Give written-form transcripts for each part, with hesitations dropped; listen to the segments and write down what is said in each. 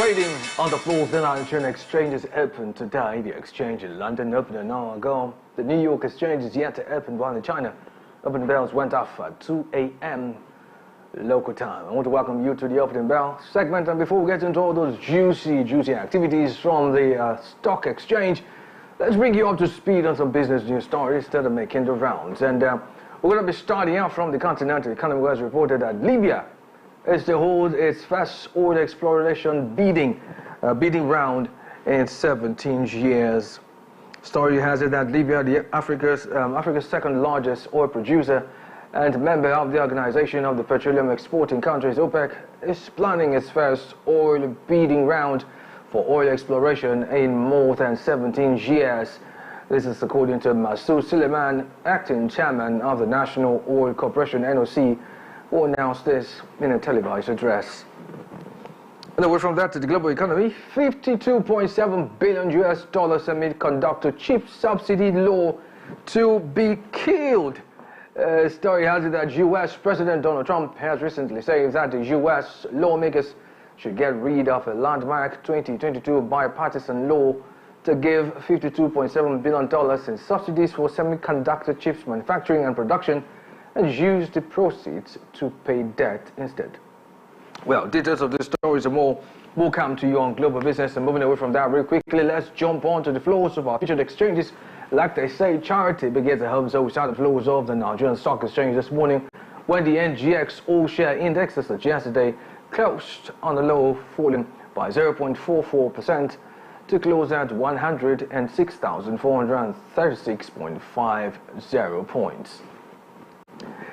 Trading on the floor of the Nigerian exchanges opened today. The exchange in London opened an hour ago. The New York exchange is yet to open, while in China, opening bells went off at 2 a.m. local time. I want to welcome you to the opening bell segment, and before we get into all those juicy activities from the stock exchange, let's bring you up to speed on some business news stories that are making the rounds. And we're going to be starting out from the continental economy, where it's reported that Libya is to hold its first oil exploration bidding round in 17 years. Story has it that Libya, Africa's second largest oil producer and member of the Organization of the Petroleum Exporting Countries, OPEC, is planning its first oil bidding round for oil exploration in more than 17 years. This is according to Masoud Suleiman, acting chairman of the National Oil Corporation, NOC, who announced this in a televised address. And away from that to the global economy, $52.7 billion semiconductor chip subsidy law to be killed. Story has it that U.S. President Donald Trump has recently said that the U.S. lawmakers should get rid of a landmark 2022 bipartisan law to give $52.7 billion in subsidies for semiconductor chips manufacturing and production, and use the proceeds to pay debt instead. Well, details of this stories and more will come to you on Global Business. And moving away from that real quickly, let's jump onto the floors of our featured exchanges. Like they say, charity begins at home, so we start the floors of the Nigerian Stock Exchange this morning, when the NGX All Share Index, as of yesterday, closed on the low, falling by 0.44% to close at 106,436.50 points.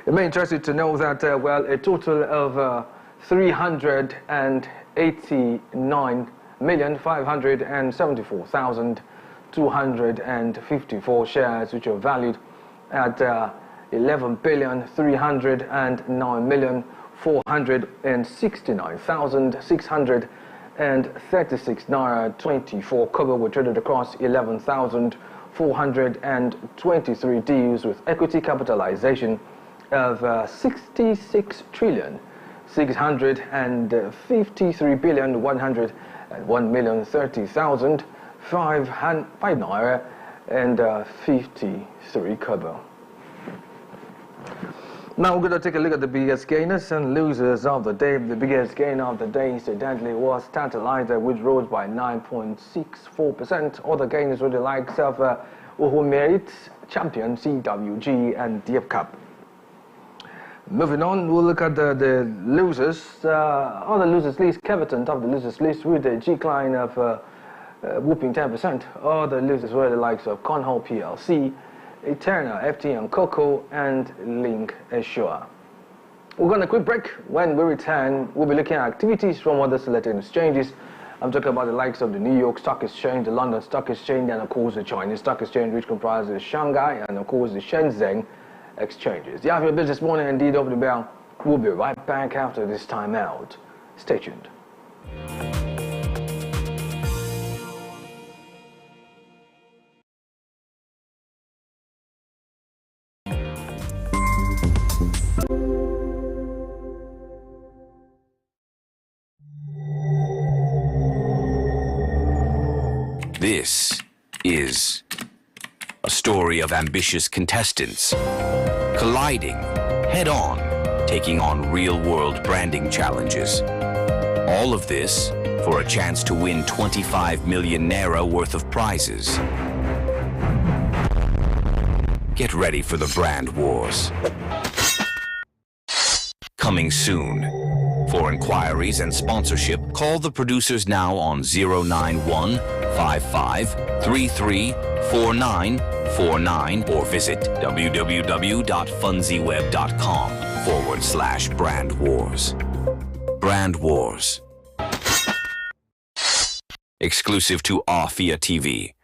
It may interest you to know that, a total of 389,574,254 shares, which are valued at 11,309,469,636 naira 24 kobo, were traded across 11,423 deals with equity capitalization of 66,653,101,030,505 naira and 53 kobo. Now we're going to take a look at the biggest gainers and losers of the day. The biggest gainer of the day, incidentally, was Tantalizer, which rose by 9.64%. Other gainers were the likes of Uhu Merit, Champion, CWG, and Deep Cup. Moving on, we'll look at the losers. On the losers list, Keverton top of the losers list with a decline of whooping 10%. Other losers were the likes of Conhol PLC, Eterna, FTM Coco, and Link Assure. We're going to quick break. When we return, we'll be looking at activities from other selected exchanges. I'm talking about the likes of the New York Stock Exchange, the London Stock Exchange, and of course the Chinese Stock Exchange, which comprises Shanghai and of course the Shenzhen exchanges. The Afia Business Morning indeed over the bell. We'll be right back after this time out. Stay tuned. This is a story of ambitious contestants colliding head-on, taking on real-world branding challenges. All of this for a chance to win 25 million naira worth of prizes. Get ready for the brand wars. Coming soon. For inquiries and sponsorship, call the producers now on 091 55 33 4949 or visit www.funzyweb.com/brand wars. Brand Wars. Exclusive to Afia TV.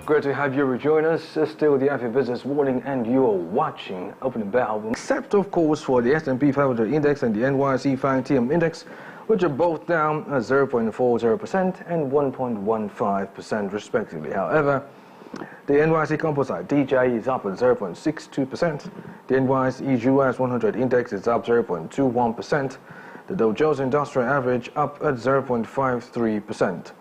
great to have you rejoin us. Still the Afia Business Morning, and you're watching Opening Bell. Except, of course, for the S&P 500 Index and the NYSE 5TM Index, which are both down at 0.40% and 1.15% respectively. However, the NYSE Composite DJ is up at 0.62%. The NYSE US 100 Index is up 0.21%. The Dow Jones Industrial Average up at 0.53%.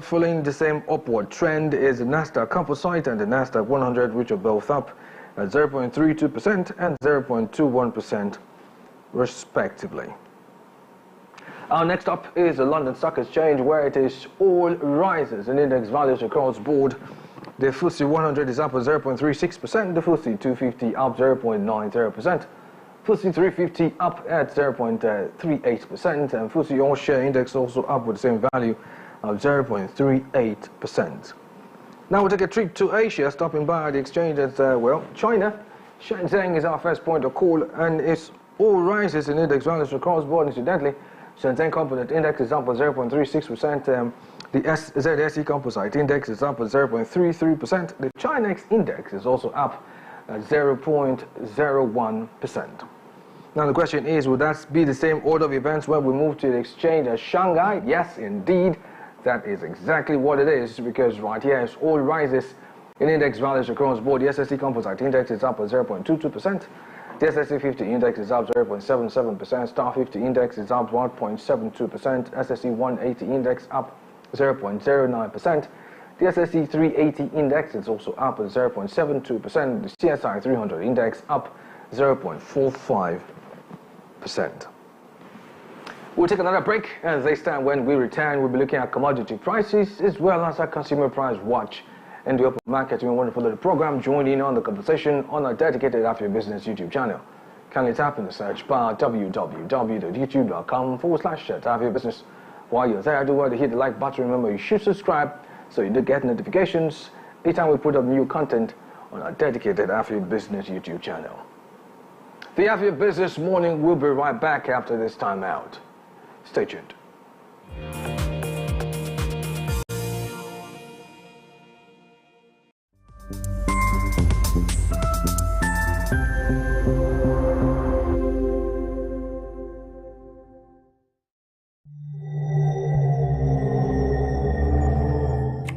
Following the same upward trend is the Nasdaq Composite and the Nasdaq 100, which are both up at 0.32% and 0.21% respectively. Next up is the London Stock Exchange, where it is all rises in index values across the board. The FTSE 100 is up at 0.36%, the FTSE 250 up 0.90%, FTSE 350 up at 0.38%, and FTSE All Share Index also up with the same value of 0.38%. Now we'll take a trip to Asia, stopping by the exchange at, China. Shenzhen is our first point of call, and it's all rises in index values across the board. Incidentally, Shenzhen Composite Index is up at 0.36%. The ZSE Composite Index is up at 0.33%. The Chinex Index is also up at 0.01%. Now the question is, will that be the same order of events when we move to the exchange at Shanghai? Yes, indeed. That is exactly what it is, because right here it's all rises in index values across the board. The SSE Composite Index is up at 0.22%. The SSE 50 Index is up 0.77%. Star 50 Index is up 1.72%. SSE 180 Index up 0.09%. The SSE 380 Index is also up at 0.72%. The CSI 300 Index up 0.45%. We'll take another break. As they stand, when we return, we'll be looking at commodity prices as well as our consumer price watch in the open market. We want to follow the program. Join in on the conversation on our dedicated Afia Business YouTube channel. Kindly tap in the search bar www.youtube.com/Afia Business. While you're there, do well to hit the like button. Remember, you should subscribe so you do get notifications anytime we put up new content on our dedicated Afia Business YouTube channel. The Afia Business Morning will be right back after this time out. Stay tuned.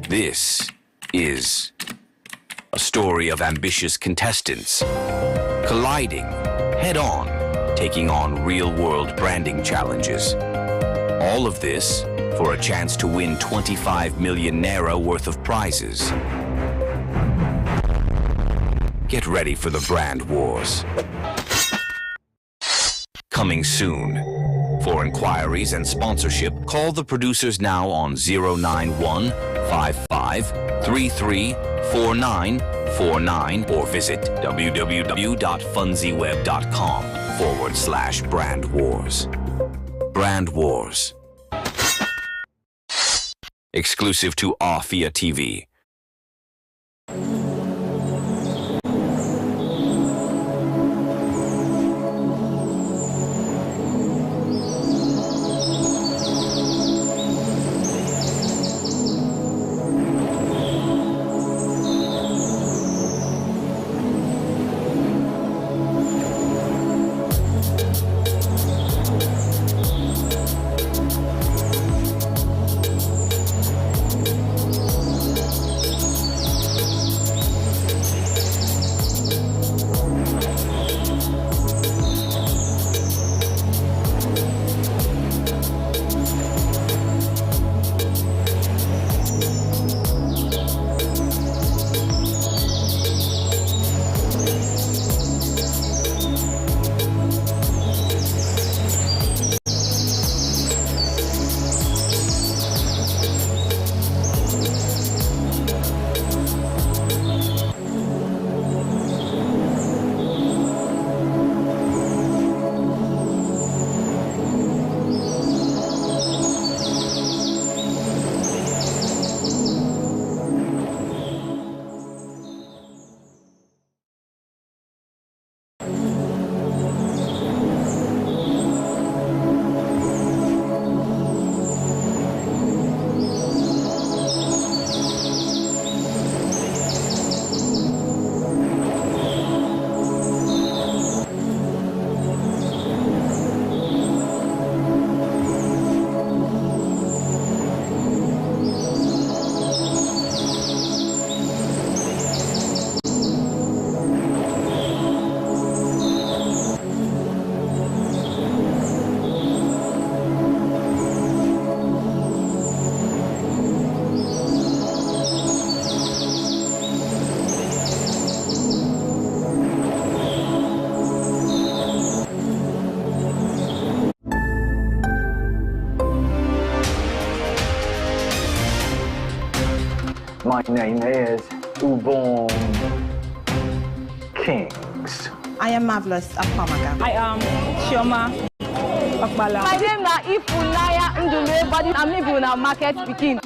This is a story of ambitious contestants colliding head-on, taking on real-world branding challenges. All of this for a chance to win 25 million naira worth of prizes. Get ready for the brand wars. Coming soon. For inquiries and sponsorship, call the producers now on 091 55 33 4949 or visit www.funzyweb.com/brand wars. Brand Wars. Exclusive to Afia TV. My name is Ubon Kings. I am Marvelous Apamaga. I am Chioma Okbala. My name is Ifunaya Ndule, but I'm living in a market speaking.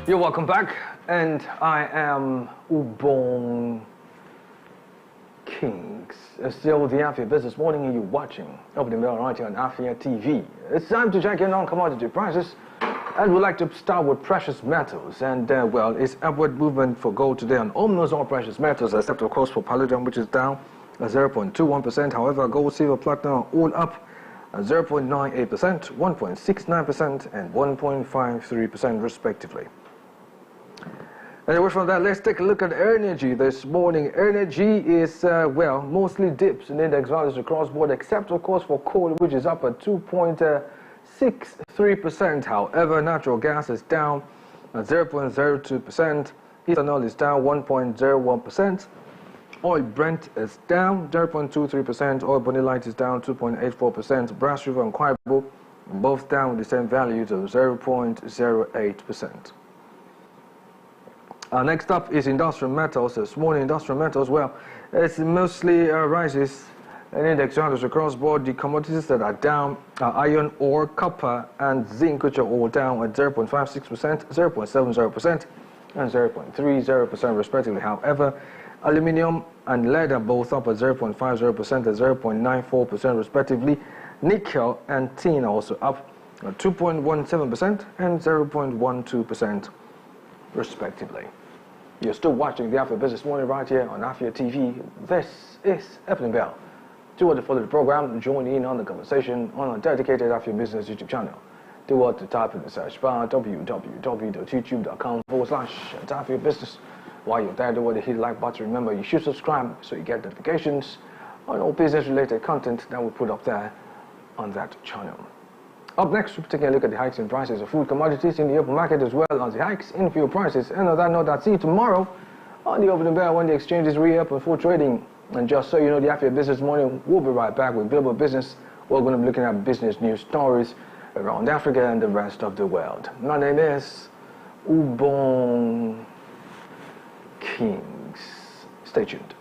You're welcome back, and I am Ubon Kings. Still the Afia Business Morning, and you're watching Opening Bell right here on Afia TV. It's time to check in on commodity prices, and we'd like to start with precious metals. And well, it's upward movement for gold today on almost all precious metals, except of course for palladium, which is down 0.21%. However, gold, silver, platinum are all up 0.98%, 1.69%, and 1.53% respectively. And away from that, let's take a look at energy this morning. Energy is, well, mostly dips in index values across board, except, of course, for coal, which is up at 2.63%. However, natural gas is down 0.02%. Ethanol is down 1.01%. Oil Brent is down 0.23%. Oil Bonylite is down 2.84%. Brass River and Kwaibo both down with the same values of 0.08%. Next up is industrial metals. This morning, industrial metals, well, it's mostly rises in index values across board. The commodities that are down are iron ore, copper, and zinc, which are all down at 0.56%, 0.70%, and 0.30% respectively. However, aluminium and lead are both up at 0.50% and 0.94% respectively. Nickel and tin are also up at 2.17% and 0.12% respectively. You're still watching the Afia Business Morning right here on Afia TV. This is Evelyn Bell. To order follow the program, join in on the conversation on our dedicated Afia Business YouTube channel. Do what to type in the search bar www.youtube.com/Afia Business. While you're there, do what to hit the like button. Remember, you should subscribe so you get notifications on all business-related content that we put up there on that channel. Up next, we're taking a look at the hikes in prices of food commodities in the open market, as well as the hikes in fuel prices. And on that note, I'll see you tomorrow on the Opening Bell when the exchanges reopen for trading. And just so you know, the Afia Business Morning will be right back with Global Business. We're going to be looking at business news stories around Africa and the rest of the world. My name is Ubon Kings. Stay tuned.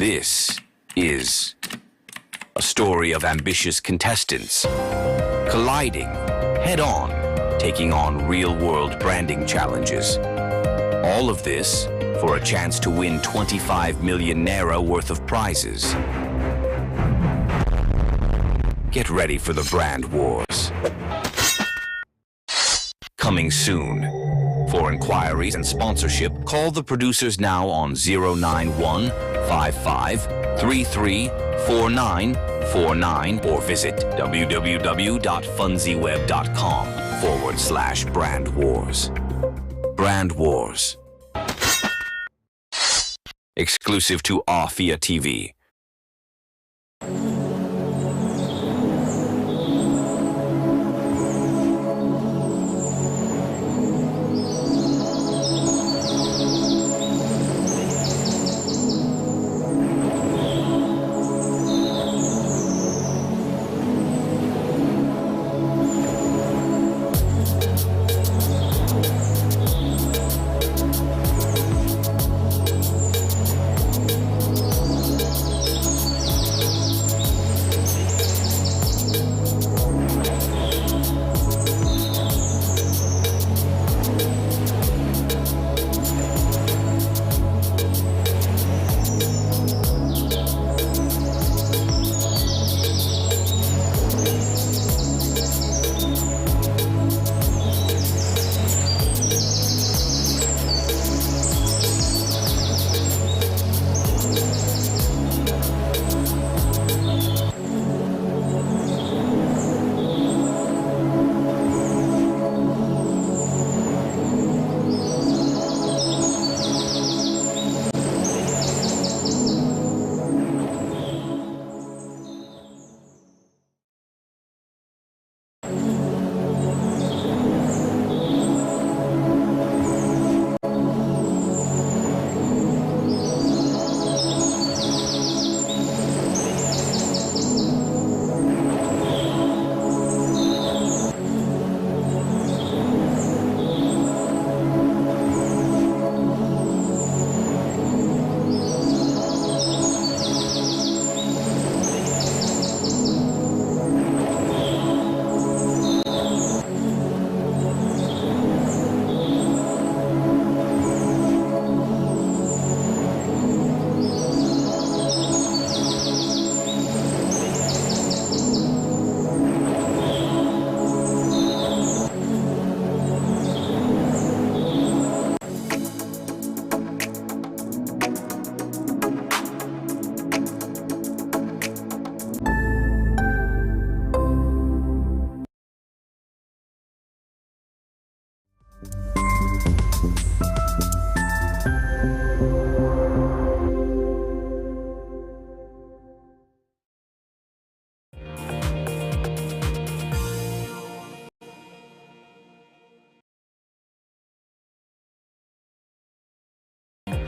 This is a story of ambitious contestants colliding head-on, taking on real-world branding challenges. All of this for a chance to win 25 million naira worth of prizes. Get ready for the brand wars. Coming soon. For inquiries and sponsorship, call the producers now on 091 55 33 4949 or visit www.funzyweb.com/brand wars. Brand Wars. Exclusive to Afia TV.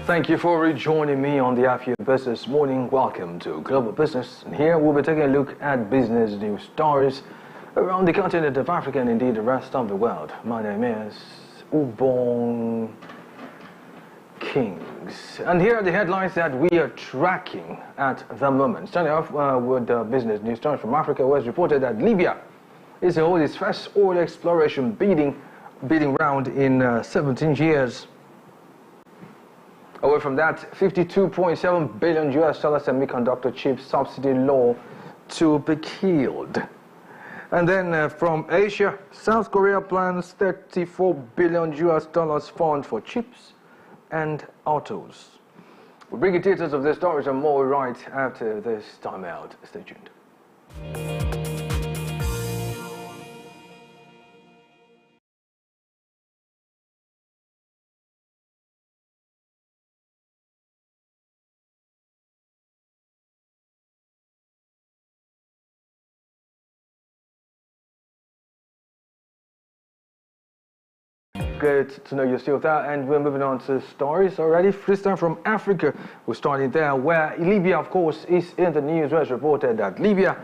Thank you for rejoining me on the Afia Business Morning. Welcome to Global Business. And here we'll be taking a look at business news stories around the continent of Africa and indeed the rest of the world. My name is Ubong Kings. And here are the headlines that we are tracking at the moment. Starting off with business news stories from Africa, where it's reported that Libya is to hold its first oil exploration bidding round in 17 years. Away from that, $52.7 billion semiconductor chip subsidy law to be killed. And then from Asia, South Korea plans $34 billion fund for chips and autos. We'll bring you details of the stories and more right after this time out. Stay tuned. Good to know you're still there, and we're moving on to stories already. This time from Africa, we're starting there, where Libya, of course, is in the news. Where it's reported that Libya,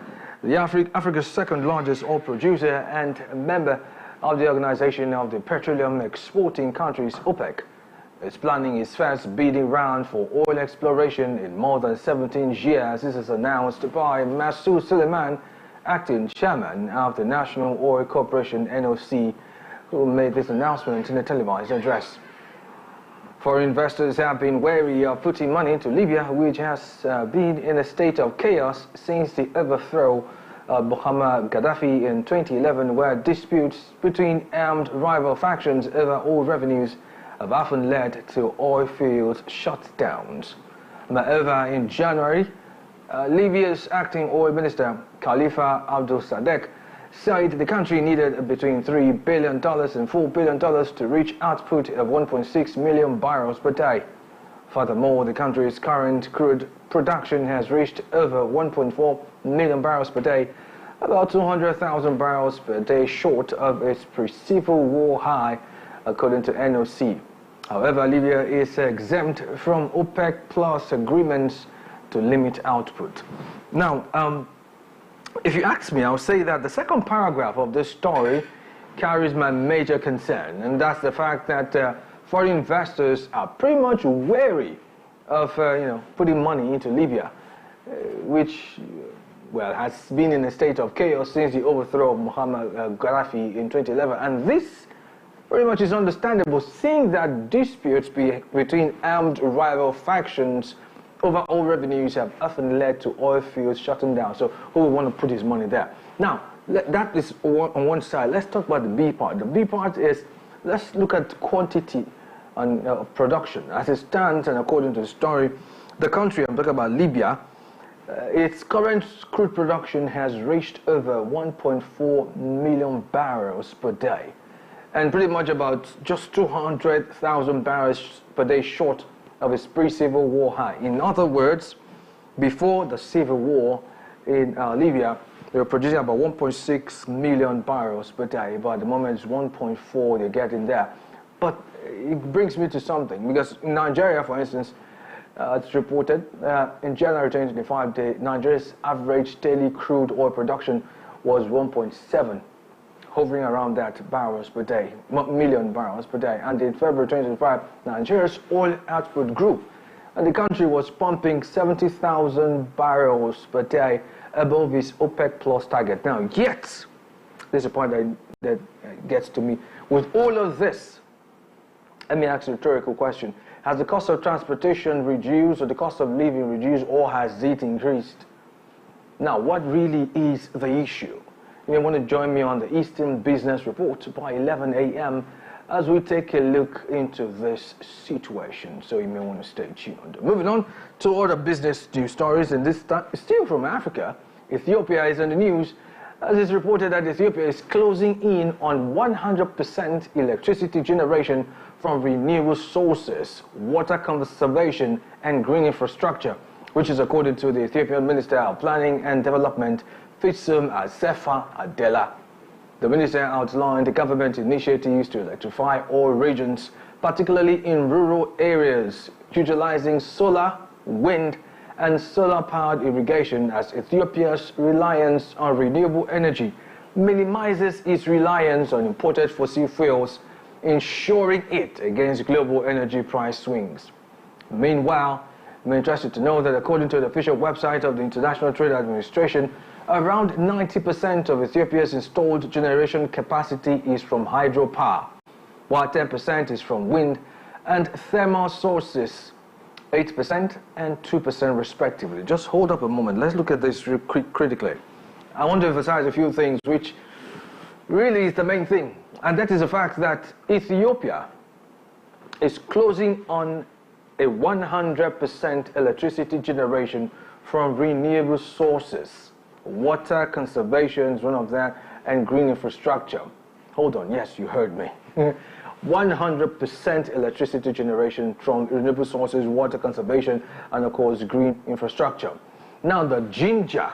Africa's second largest oil producer and a member of the Organization of the Petroleum Exporting Countries, OPEC, is planning its first bidding round for oil exploration in more than 17 years. This is announced by Masoud Suleiman, acting chairman of the National Oil Corporation (NOC), who made this announcement in a televised address. Foreign investors have been wary of putting money into Libya, which has been in a state of chaos since the overthrow of Muammar Gaddafi in 2011, where disputes between armed rival factions over oil revenues have often led to oil field shutdowns. Moreover, in January, Libya's acting oil minister, Khalifa Abdul Sadek, said the country needed between $3 billion and $4 billion to reach output of 1.6 million barrels per day. Furthermore, the country's current crude production has reached over 1.4 million barrels per day, about 200,000 barrels per day short of its pre-civil war high, according to NOC. However, Libya is exempt from OPEC Plus agreements to limit output. Now, if you ask me, I'll say that the second paragraph of this story carries my major concern, and that's the fact that foreign investors are pretty much wary of putting money into Libya, which has been in a state of chaos since the overthrow of Muammar Gaddafi in 2011. And this pretty much is understandable, seeing that disputes between armed rival factions over oil revenues have often led to oil fields shutting down. So who would want to put his money there? Now, that is on one side. Let's talk about the B part. The B part is, let's look at quantity and production. As it stands, and according to the story, the country, I'm talking about Libya, its current crude production has reached over 1.4 million barrels per day, and pretty much about just 200,000 barrels per day short of its pre-civil war high. In other words, before the civil war in Libya, they were producing about 1.6 million barrels per day, but at the moment it's 1.4 they're getting there. But it brings me to something, because in Nigeria, for instance, it's reported in January 2025, Nigeria's average daily crude oil production was 1.7, hovering around that barrels per day, million barrels per day. And in February 2025, Nigeria's oil output grew, and the country was pumping 70,000 barrels per day above its OPEC Plus target. Now, yet, this is a point that gets to me. With all of this, let me ask a rhetorical question. Has the cost of transportation reduced, or the cost of living reduced, or has it increased? Now, what really is the issue? You may want to join me on the Eastern Business Report by 11 a.m. as we take a look into this situation, so you may want to stay tuned. Moving on to other business news stories, and this time still from Africa. Ethiopia is in the news, as it's reported that Ethiopia is closing in on 100% electricity generation from renewable sources, water conservation and green infrastructure, which is according to the Ethiopian Minister of Planning and Development, Fitsum Asefa Adela. The minister outlined the government initiatives to electrify all regions, particularly in rural areas, utilizing solar, wind, and solar-powered irrigation, as Ethiopia's reliance on renewable energy minimizes its reliance on imported fossil fuels, ensuring it against global energy price swings. Meanwhile, I'm interested to know that according to the official website of the International Trade Administration, around 90% of Ethiopia's installed generation capacity is from hydropower, while 10% is from wind and thermal sources, 8% and 2% respectively. Just hold up a moment. Let's look at this critically. I want to emphasize a few things which really is the main thing, and that is the fact that Ethiopia is closing on a 100% electricity generation from renewable sources. Water conservation is one of them, and green infrastructure. Hold on, yes, you heard me. 100% electricity generation from renewable sources, water conservation, and of course green infrastructure. Now the ginger,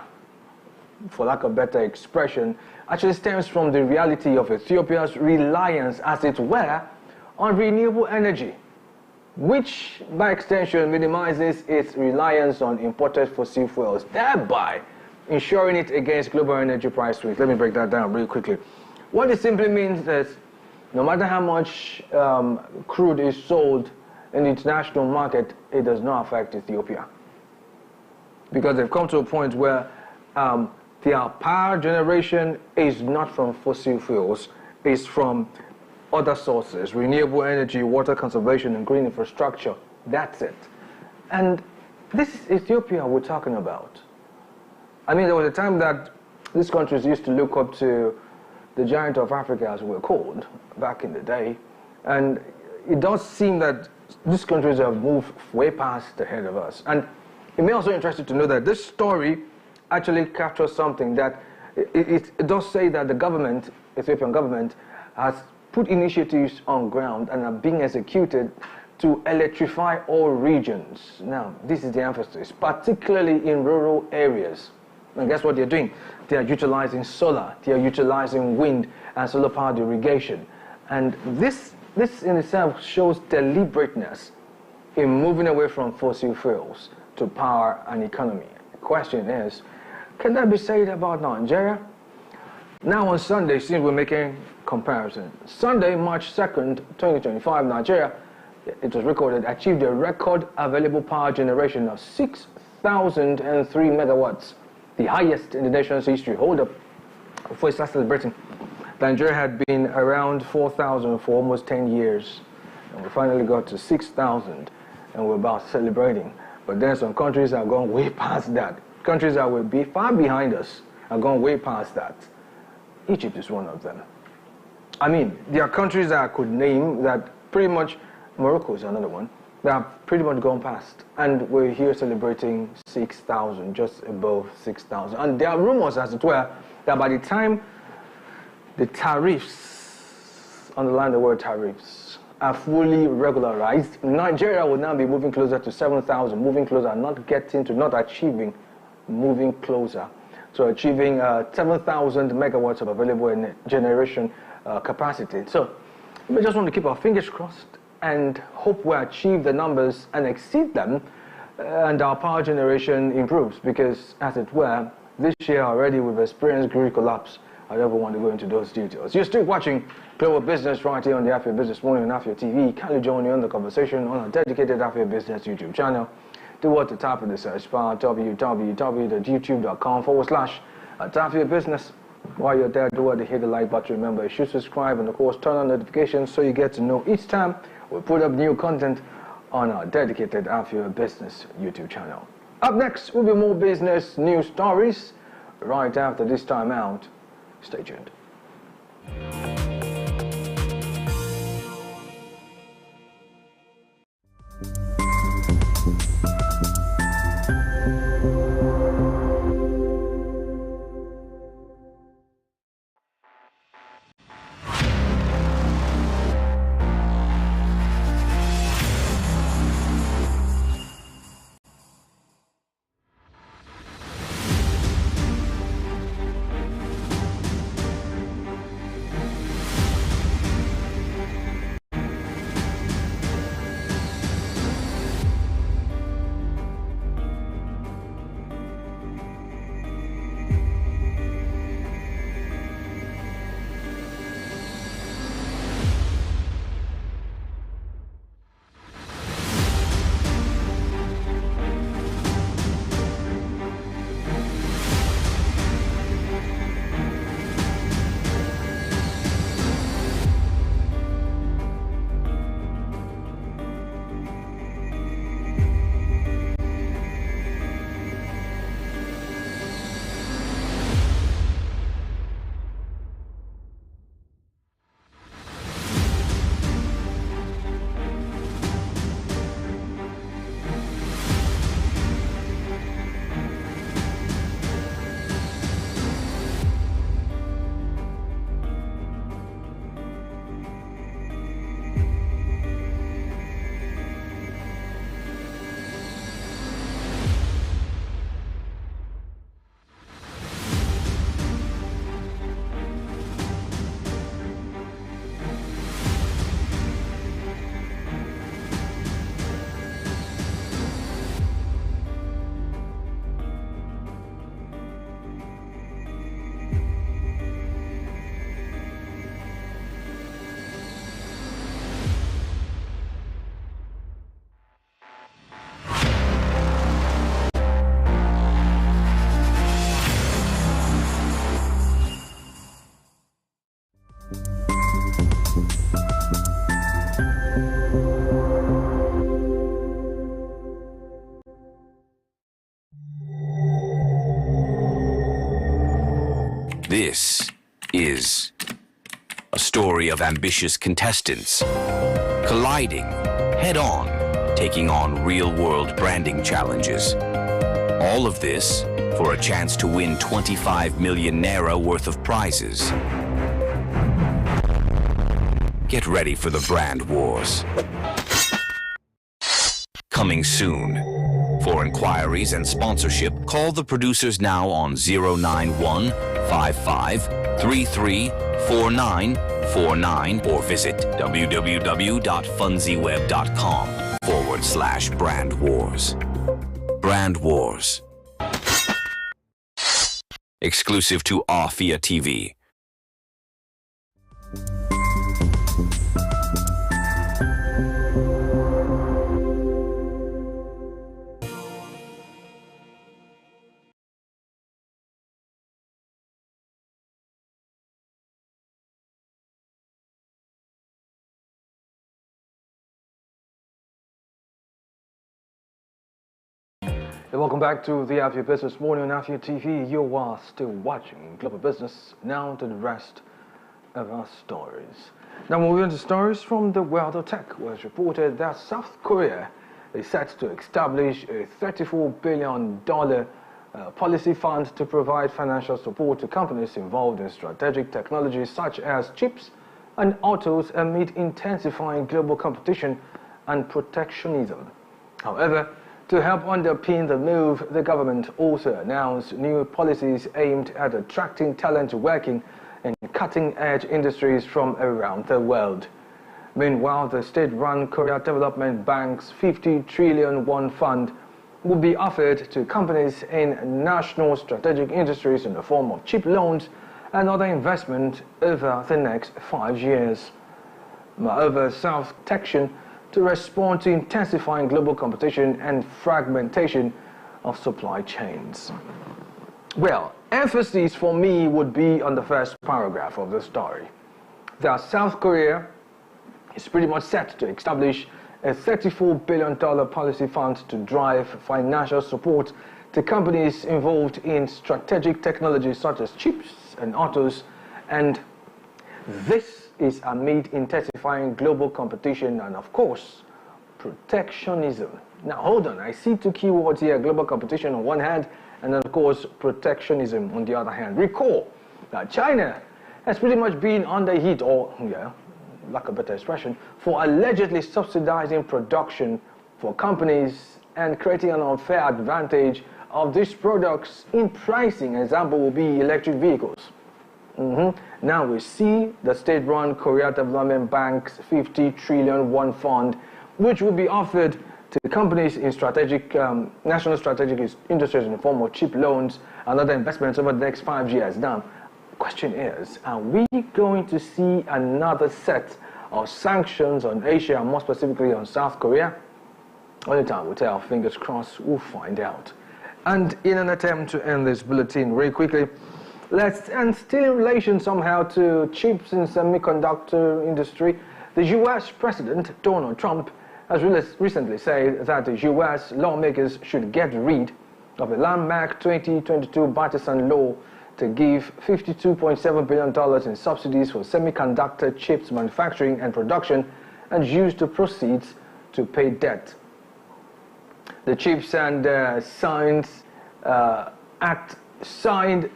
for lack of better expression, actually stems from the reality of Ethiopia's reliance, as it were, on renewable energy, which by extension minimizes its reliance on imported fossil fuels, thereby ensuring it against global energy price swings. Let me break that down really quickly. What it simply means is no matter how much crude is sold in the international market, it does not affect Ethiopia. Because they've come to a point where their power generation is not from fossil fuels, it's from other sources, renewable energy, water conservation, and green infrastructure. That's it. And this is Ethiopia we're talking about. I mean, there was a time that these countries used to look up to the giant of Africa, as we were called, back in the day. And it does seem that these countries have moved way past ahead of us. And it may also be interesting to know that this story actually captures something that it does say that the government, Ethiopian government, has put initiatives on ground and are being executed to electrify all regions. Now, this is the emphasis, particularly in rural areas. And guess what they're doing? They are utilizing solar, they are utilizing wind and solar powered irrigation. And this in itself shows deliberateness in moving away from fossil fuels to power and economy. The question is, can that be said about Nigeria? Now on Sunday, since we're making comparison, Sunday, March 2nd, 2025, Nigeria, it was recorded, achieved a record available power generation of 6,003 megawatts, the highest in the nation's history. Hold up, before it starts celebrating. Nigeria had been around 4,000 for almost 10 years, and we finally got to 6,000, and we're about celebrating. But then some countries have gone way past that. Countries that will be far behind us have gone way past that. Egypt is one of them. I mean, there are countries that I could name that pretty much, Morocco is another one, that have pretty much gone past. And we're here celebrating 6,000, just above 6,000. And there are rumors, as it were, that by the time the tariffs, underline the word tariffs, are fully regularized, Nigeria will now be moving closer to 7,000, moving closer, not getting to, not achieving, moving closer. So achieving 7,000 megawatts of available generation capacity. So we just want to keep our fingers crossed and hope we achieve the numbers and exceed them, and our power generation improves, because, as it were, this year already we've experienced grid collapse. I don't want to go into those details. You're still watching Global Business right here on the Afia Business Morning on Afia TV. Can you join you in the conversation on our dedicated Afia Business YouTube channel? Do what to type in the search bar, www.youtube.com/Afia Business. While you're there, do what to hit the like button. Remember, you should subscribe and, of course, turn on notifications so you get to know each time we put up new content on our dedicated Afia Business YouTube channel. Up next will be more business news stories right after this time out. Stay tuned. This is a story of ambitious contestants colliding head-on, taking on real-world branding challenges. All of this for a chance to win 25 million naira worth of prizes. Get ready for the brand wars. Coming soon. For inquiries and sponsorship, call the producers now on 091 55 33 4949 or visit www.funzyweb.com/brand wars. Brand Wars. Exclusive to Afia TV. Welcome back to the Afia Business Morning on Afia TV. You are still watching Global Business. Now to the rest of our stories. Now moving on to stories from the world of tech, where it's reported that South Korea is set to establish a $34 billion policy fund to provide financial support to companies involved in strategic technologies such as chips and autos amid intensifying global competition and protectionism. However, to help underpin the move, the government also announced new policies aimed at attracting talent working in cutting-edge industries from around the world. Meanwhile, the state-run Korea Development Bank's 50 trillion won fund will be offered to companies in national strategic industries in the form of cheap loans and other investment over the next 5 years. Moreover, South Protection to respond to intensifying global competition and fragmentation of supply chains. Well, emphasis for me would be on the first paragraph of the story. That South Korea is pretty much set to establish a $34 billion policy fund to drive financial support to companies involved in strategic technologies such as chips and autos, and this is amid intensifying global competition and, of course, protectionism. Now, hold on. I see two keywords here: global competition on one hand, and then, of course, protectionism on the other hand. Recall that China has pretty much been under heat, or, lack of a better expression, for allegedly subsidizing production for companies and creating an unfair advantage of these products in pricing. An example will be electric vehicles. Now we see the state-run Korea Development Bank's 50 trillion won fund, which will be offered to companies in strategic, national strategic industries in the form of cheap loans and other investments over the next 5 years. Now, the question is, are we going to see another set of sanctions on Asia, and more specifically on South Korea? Only time will tell. Fingers crossed, we'll find out. And in an attempt to end this bulletin very quickly, and still in relation somehow to chips and semiconductor industry, the U.S. President Donald Trump has recently said that the U.S. lawmakers should get rid of a landmark 2022 bipartisan law to give $52.7 billion in subsidies for semiconductor chips manufacturing and production and use the proceeds to pay debt. The Chips and Science Act signed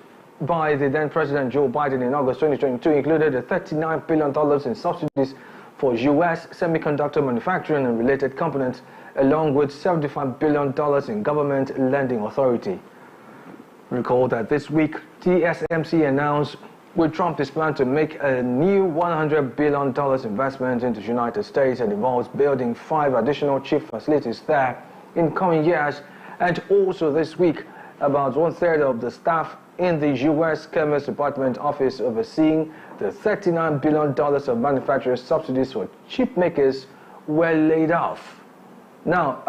by the then President Joe Biden in August 2022 included $39 billion in subsidies for U.S. semiconductor manufacturing and related components, along with $75 billion in government lending authority. Recall that this week, TSMC announced with Trump is planned to make a new $100 billion investment into the United States and involves building 5 additional chip facilities there in coming years. And also this week, about 1/3 of the staff in the U.S. Commerce Department office overseeing the $39 billion of manufacturer subsidies for chip makers were laid off. Now,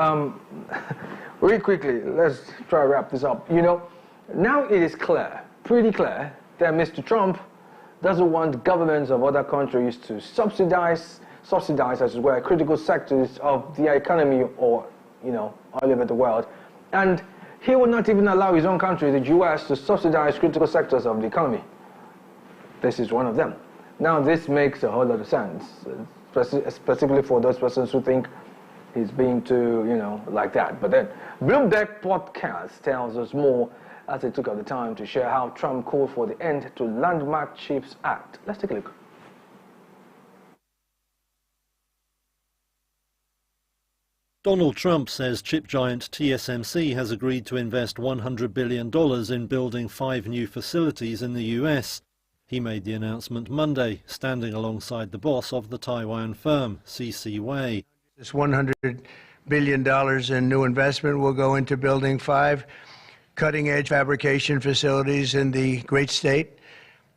really quickly, let's try to wrap this up. Now it is clear, pretty clear, that Mr. Trump doesn't want governments of other countries to subsidize as well critical sectors of the economy or, all over the world. And he would not even allow his own country, the U.S., to subsidize critical sectors of the economy. This is one of them. Now, this makes a whole lot of sense, specifically for those persons who think he's being too, like that. But then, Bloomberg Podcast tells us more as they took out the time to share how Trump called for the end to Landmark Chips Act. Let's take a look. Donald Trump says chip giant TSMC has agreed to invest $100 billion in building 5 new facilities in the US. He made the announcement Monday, standing alongside the boss of the Taiwan firm, C.C. Wei. This $100 billion in new investment will go into building 5 cutting-edge fabrication facilities in the great state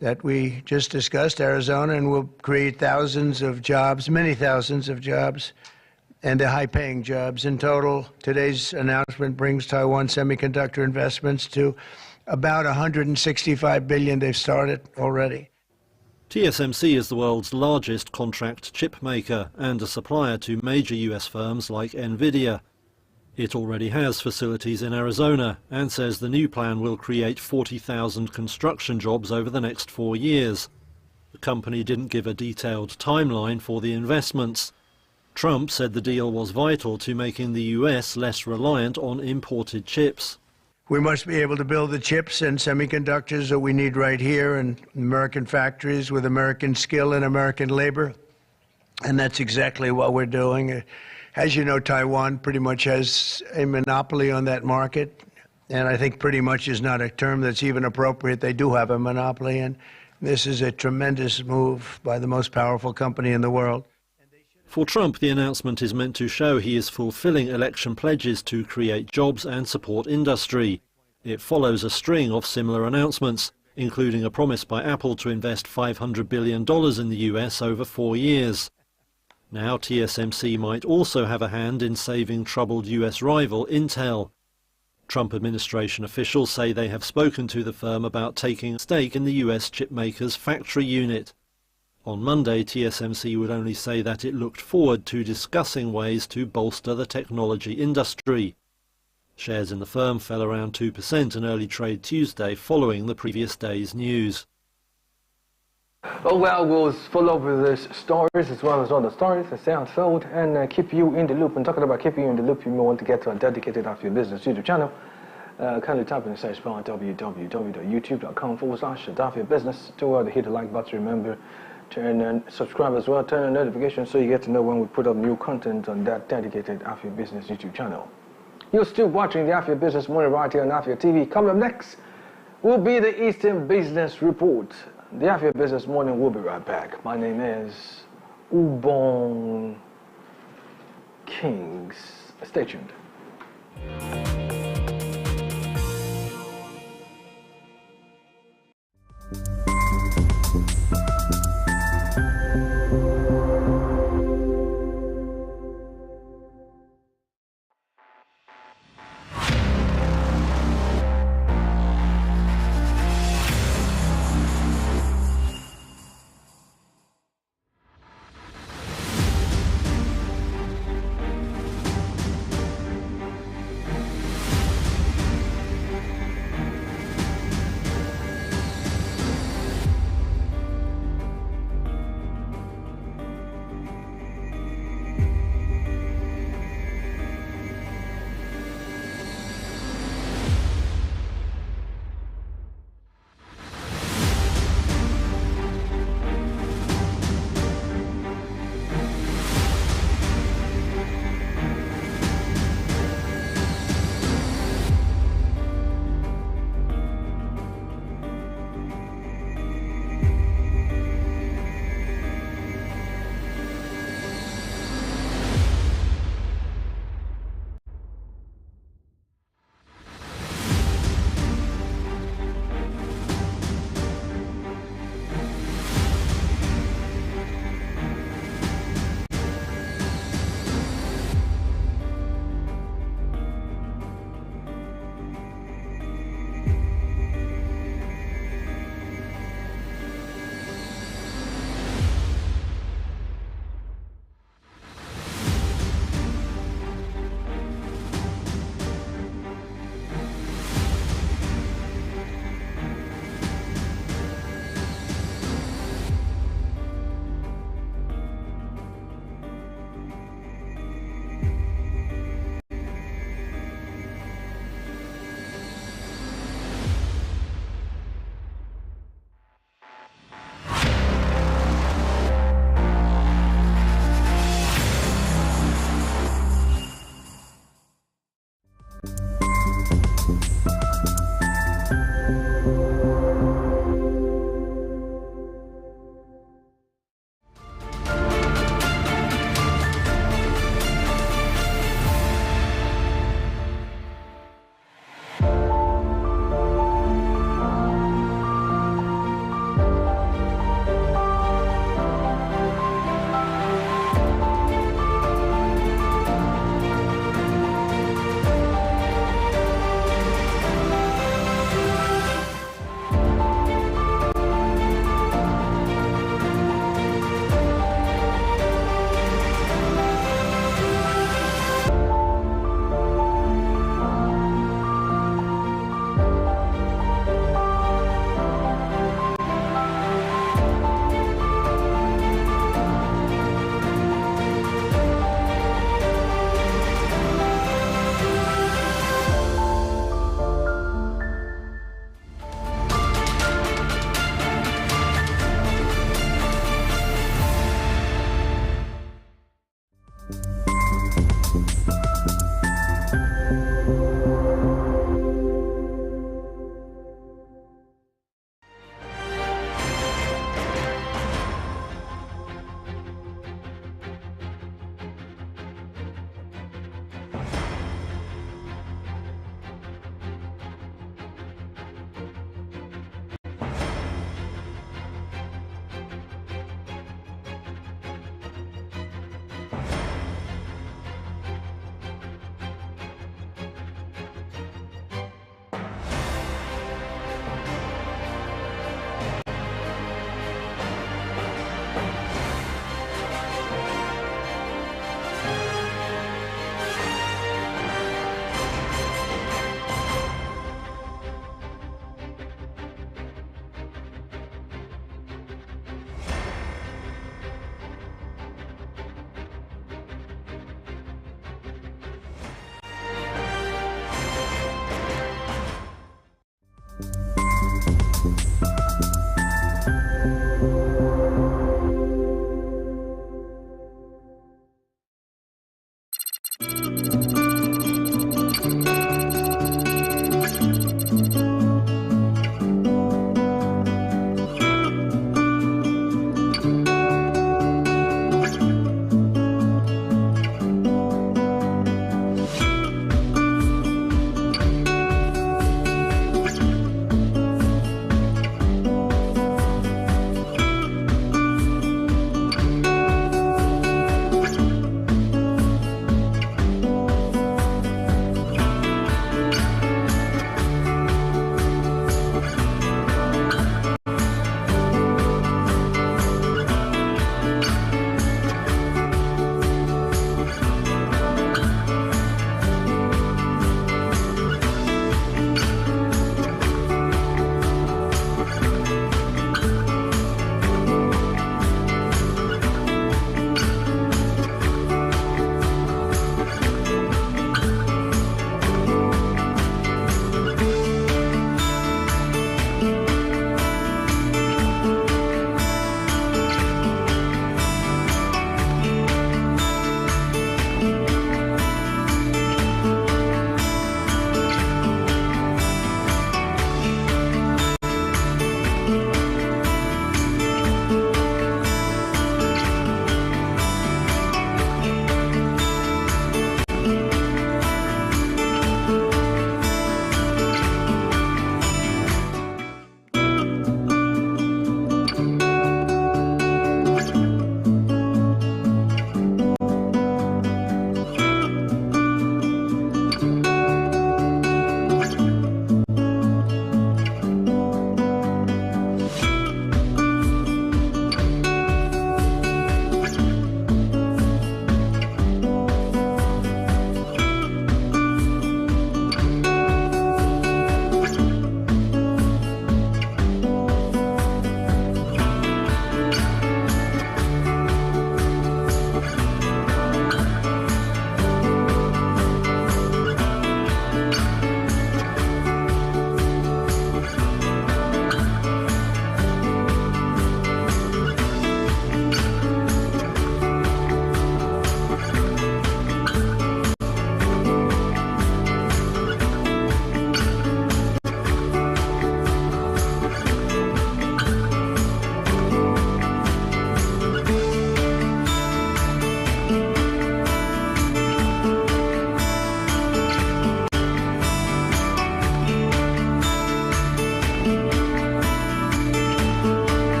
that we just discussed, Arizona, and will create thousands of jobs, many thousands of jobs, and the high-paying jobs. In total, today's announcement brings Taiwan semiconductor investments to about $165 billion. They've started already. TSMC is the world's largest contract chip maker and a supplier to major US firms like Nvidia. It already has facilities in Arizona and says the new plan will create 40,000 construction jobs over the next 4 years. The company didn't give a detailed timeline for the investments. Trump said the deal was vital to making the US less reliant on imported chips. We must be able to build the chips and semiconductors that we need right here in American factories with American skill and American labor. And that's exactly what we're doing. As you know, Taiwan pretty much has a monopoly on that market. And I think pretty much is not a term that's even appropriate. They do have a monopoly. And this is a tremendous move by the most powerful company in the world. For Trump, the announcement is meant to show he is fulfilling election pledges to create jobs and support industry. It follows a string of similar announcements, including a promise by Apple to invest $500 billion in the US over 4 years. Now TSMC might also have a hand in saving troubled US rival Intel. Trump administration officials say they have spoken to the firm about taking a stake in the US chipmaker's factory unit. On Monday, TSMC would only say that it looked forward to discussing ways to bolster the technology industry. Shares in the firm fell around 2% in early trade Tuesday following the previous day's news. Well, we'll follow up with these stories as well as other stories that stay unfold and keep you in the loop. And talking about keeping you in the loop, you may want to get to a dedicated Afia Business YouTube channel. Kindly type in the search bar www.youtube.com/Afia Business. To hit the like button, remember. Turn and subscribe as well, turn on notifications so you get to know when we put up new content on that dedicated Afia Business YouTube channel. You're still watching the Afia Business Morning right here on Afia TV. Coming up next will be the Eastern Business Report. The Afia Business Morning will be right back. My name is Ubon Kings. Stay tuned.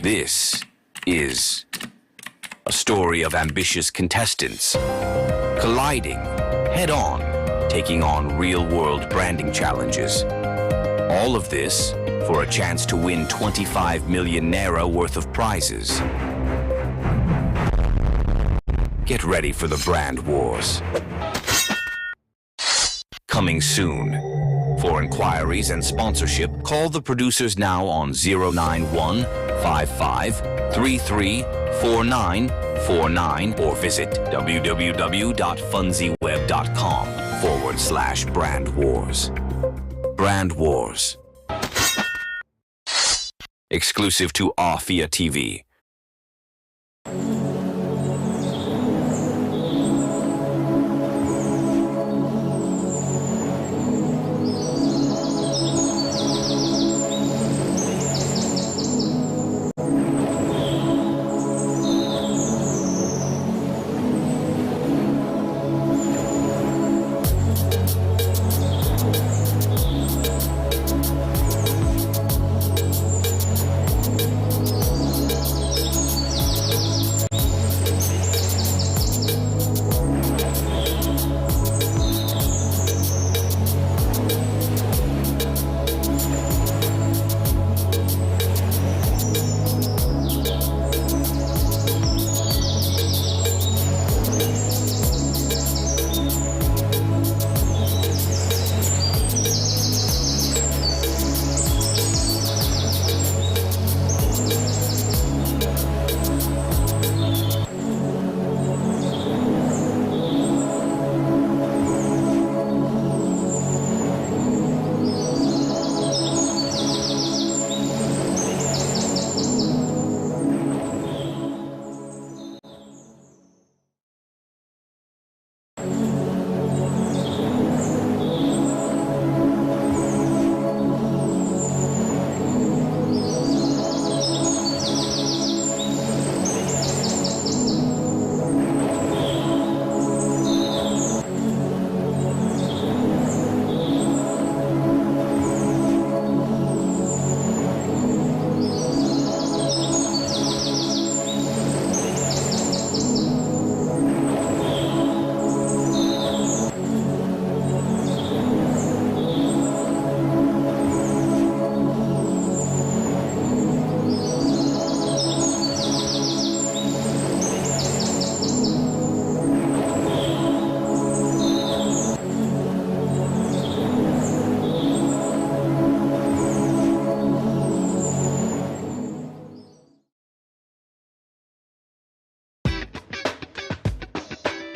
This is a story of ambitious contestants colliding head-on, taking on real-world branding challenges. All of this for a chance to win 25 million naira worth of prizes. Get ready for the brand wars. Coming soon. For inquiries and sponsorship, call the producers now on 091 55 33 4949 or visit www.funzyweb.com/brand wars. Brand Wars. Exclusive to Afia TV.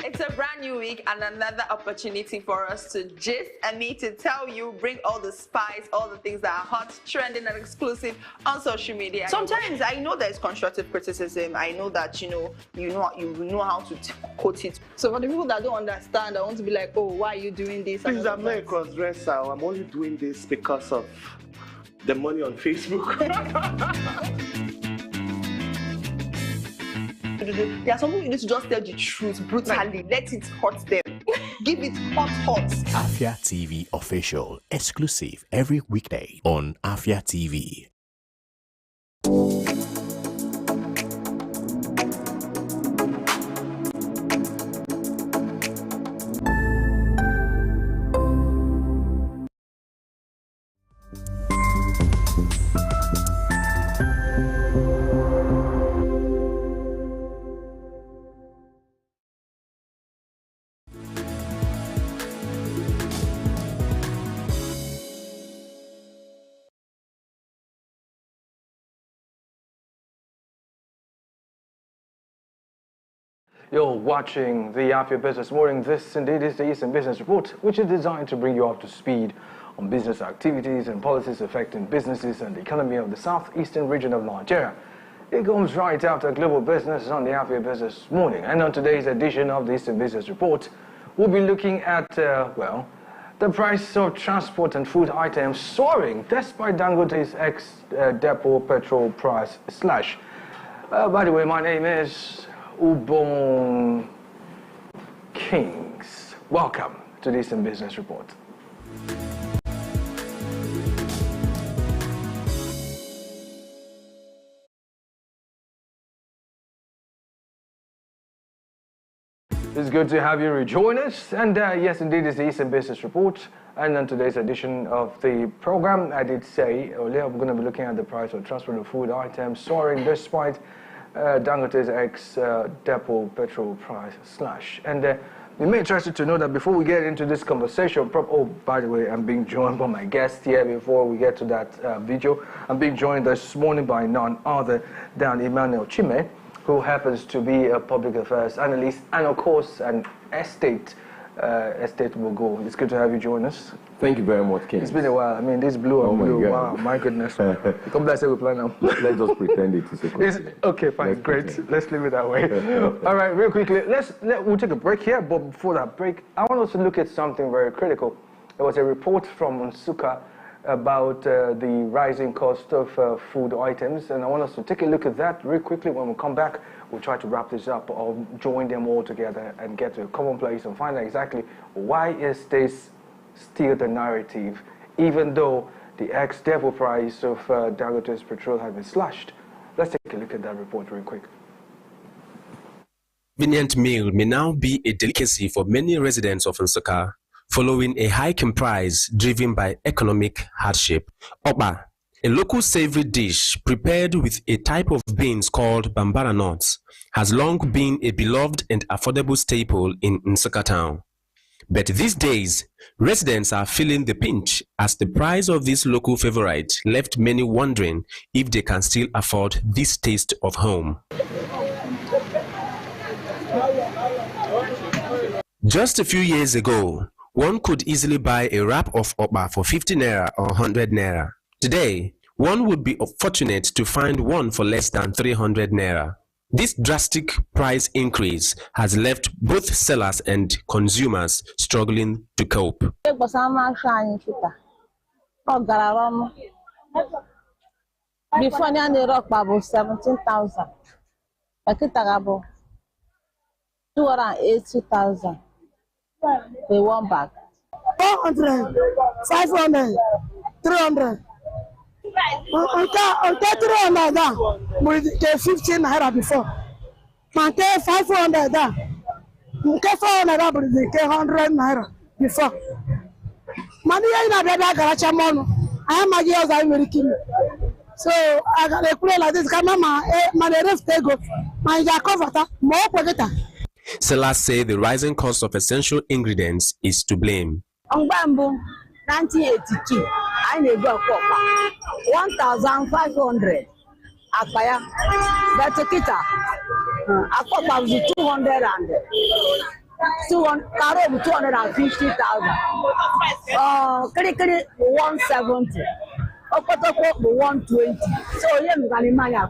It's a brand new week and another opportunity for us to gist and me to tell you, bring all the spice, all the things that are hot, trending and exclusive on social media. Sometimes I know there's constructive criticism. I know that you know how to quote it. So for the people that don't understand, I want to be like, oh, why are you doing this? Please, I'm not a cross-dresser. I'm only doing this because of the money on Facebook. There are some people you need to just tell the truth brutally. Let it hurt them. Give it hot. Afia TV official, exclusive every weekday on Afia TV. You're watching the Afia Business Morning. This indeed is the Eastern Business Report, which is designed to bring you up to speed on business activities and policies affecting businesses and the economy of the Southeastern region of Nigeria. It comes right after Global Business on the Afia Business Morning. And on today's edition of the Eastern Business Report, we'll be looking at, the price of transport and food items soaring despite Dangote's ex-depot petrol price slash. By the way, my name is Ubon Kings. Welcome to the Eastern Business Report. It's good to have you rejoin us. And yes, indeed, it's the Eastern Business Report. And on today's edition of the program, I did say earlier, we're going to be looking at the price of transport of food items soaring despite Dangote's ex-depot petrol price slash. And you may be interested to know that before we get into this conversation, oh, by the way, I'm being joined by my guest here before we get to that video. I'm being joined this morning by none other than Emmanuel Chime, who happens to be a public affairs analyst and, of course, an estate mogul. It's good to have you join us. Thank you very much, Ken. It's been a while. I mean, this blue and blue. Wow, my goodness. Come back and we plan now. Let's just pretend it is a question. Okay, fine, great. Let's leave it that way. All right, real quickly, we'll take a break here. But before that break, I want us to look at something very critical. There was a report from Nsukka about the rising cost of food items, and I want us to take a look at that real quickly. When we come back, we'll try to wrap this up or join them all together and get to a common place and find out exactly why is this still the narrative, even though the ex-depot price of Dangote's petrol has been slashed. Let's take a look at that report real quick. Convenient meal may now be a delicacy for many residents of Nsukka, following a hike in price driven by economic hardship. Okpa, a local savory dish prepared with a type of beans called bambara nuts, has long been a beloved and affordable staple in Nsukka town. But these days, residents are feeling the pinch as the price of this local favorite left many wondering if they can still afford this taste of home. Just a few years ago, one could easily buy a wrap of okpa for 50 naira or 100 naira. Today, one would be fortunate to find one for less than 300 naira. This drastic price increase has left both sellers and consumers struggling to cope. Before the rock bubble 17,000. Pakitagabo 280,000. They one bag. 400, 500, 300. On 300 with 15 naira before. Man, 500 da. 400 with 100 naira before. Money na beba garacha mono. I am girls are American. So I got a play like this. Mama, my ref tego. My jakova more pogeta. Sellers say the rising cost of essential ingredients is to blame. On bamboo, 1982, I need go 1,500. Akaya, that's a kita. Akapa was 200 and 250,000. Kiri 170. Okotoko 120. So you can imagine.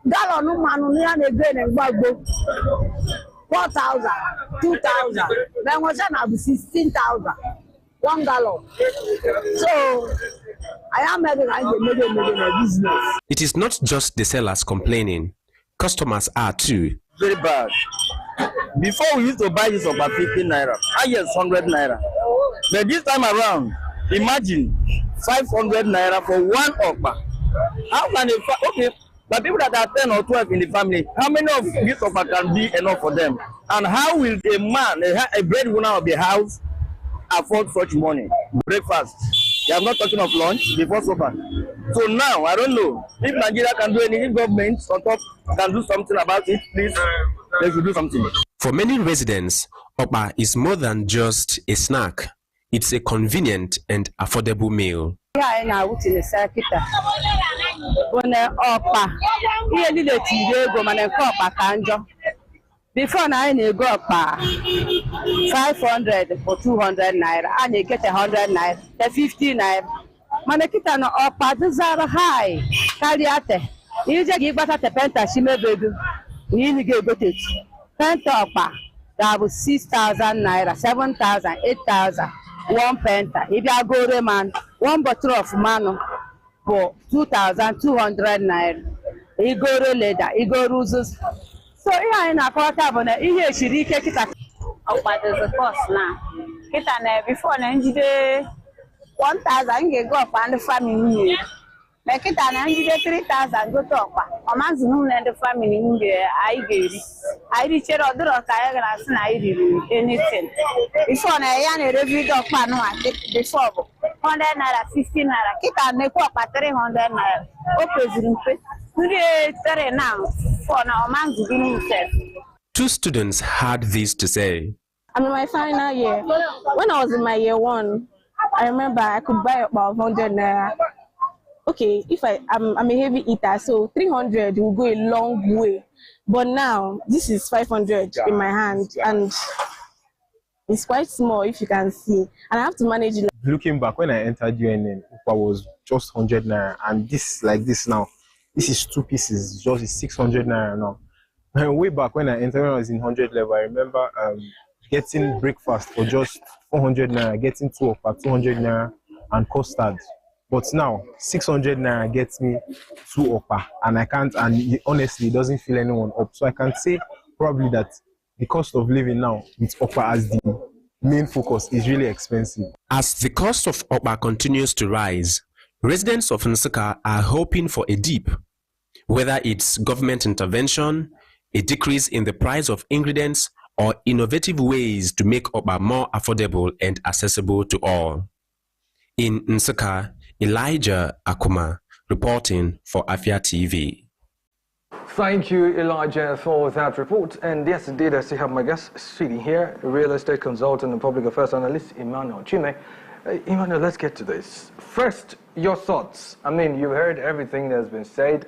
Gallon man near again and bagbo 4,000, 2,000. Then was an 16,000. 1 gallon. So I am making a business. It is not just the sellers complaining. Customers are too. Very bad. Before we used to buy this over 15 naira. Yes, 100 naira. But this time around, imagine 500 naira for one okpa. How can okay? But people that are 10 or 12 in the family, how many of this okpa can be enough for them? And how will a man, a breadwinner of the house, afford such money? Breakfast. They are not talking of lunch before supper. So now, I don't know if Nigeria can do anything, government on top can do something about it, please. They should do something. For many residents, okpa is more than just a snack. It's a convenient and affordable meal. Before now, you go up 500 for 200 naira, and you get 100 naira, 50 naira. Manekita no up, these are high. Kaliate, you just give us a penta, she may be. You need to get it. Penta up, that was 6,000 naira, 7,000, 8,000, 1 penta. If you go to man, 1 bottle of mano for 2,200 naira. You go to leather, you go to roses. So here in a quarter, but here she did kita. Oh, but there's a cost now. Kita na before na njide 1,000 you go up and the family. Na kita na njide 3,000 go to up. Omanzi no na the family nge ai geri. I reach it or do anything. Before I review the plan before 100 naira, 15 naira, keep and make up at 300 naira. Open now for now, man's beginning himself. Two students had this to say. I'm in my final year. When I was in my year 1, I remember I could buy about 100 naira. Okay, if I'm a heavy eater, so 300 will go a long way. But now, this is 500 in my hand, and it's quite small if you can see. And I have to manage it. Looking back, when I entered UNN, it was just 100 naira. And this, like this now, this is 2 pieces, just 600 naira now. And way back when I entered, when I was in 100 level, I remember getting breakfast for just 400 naira, getting 2 of 200 naira, and custard. But now, 600 naira gets me 2 oppa, and I can't, and honestly, it doesn't fill anyone up. So I can say probably that the cost of living now with oppa as the main focus is really expensive. As the cost of oppa continues to rise, residents of Nsukka are hoping for a dip, whether it's government intervention, a decrease in the price of ingredients, or innovative ways to make oppa more affordable and accessible to all. In Nsukka, Elijah Akuma reporting for Afia TV. Thank you, Elijah, for that report. And yes, indeed, I still have my guest sitting here, real estate consultant and public affairs analyst, Emmanuel Chime. Emmanuel, let's get to this. First, your thoughts. I mean, you heard everything that's been said.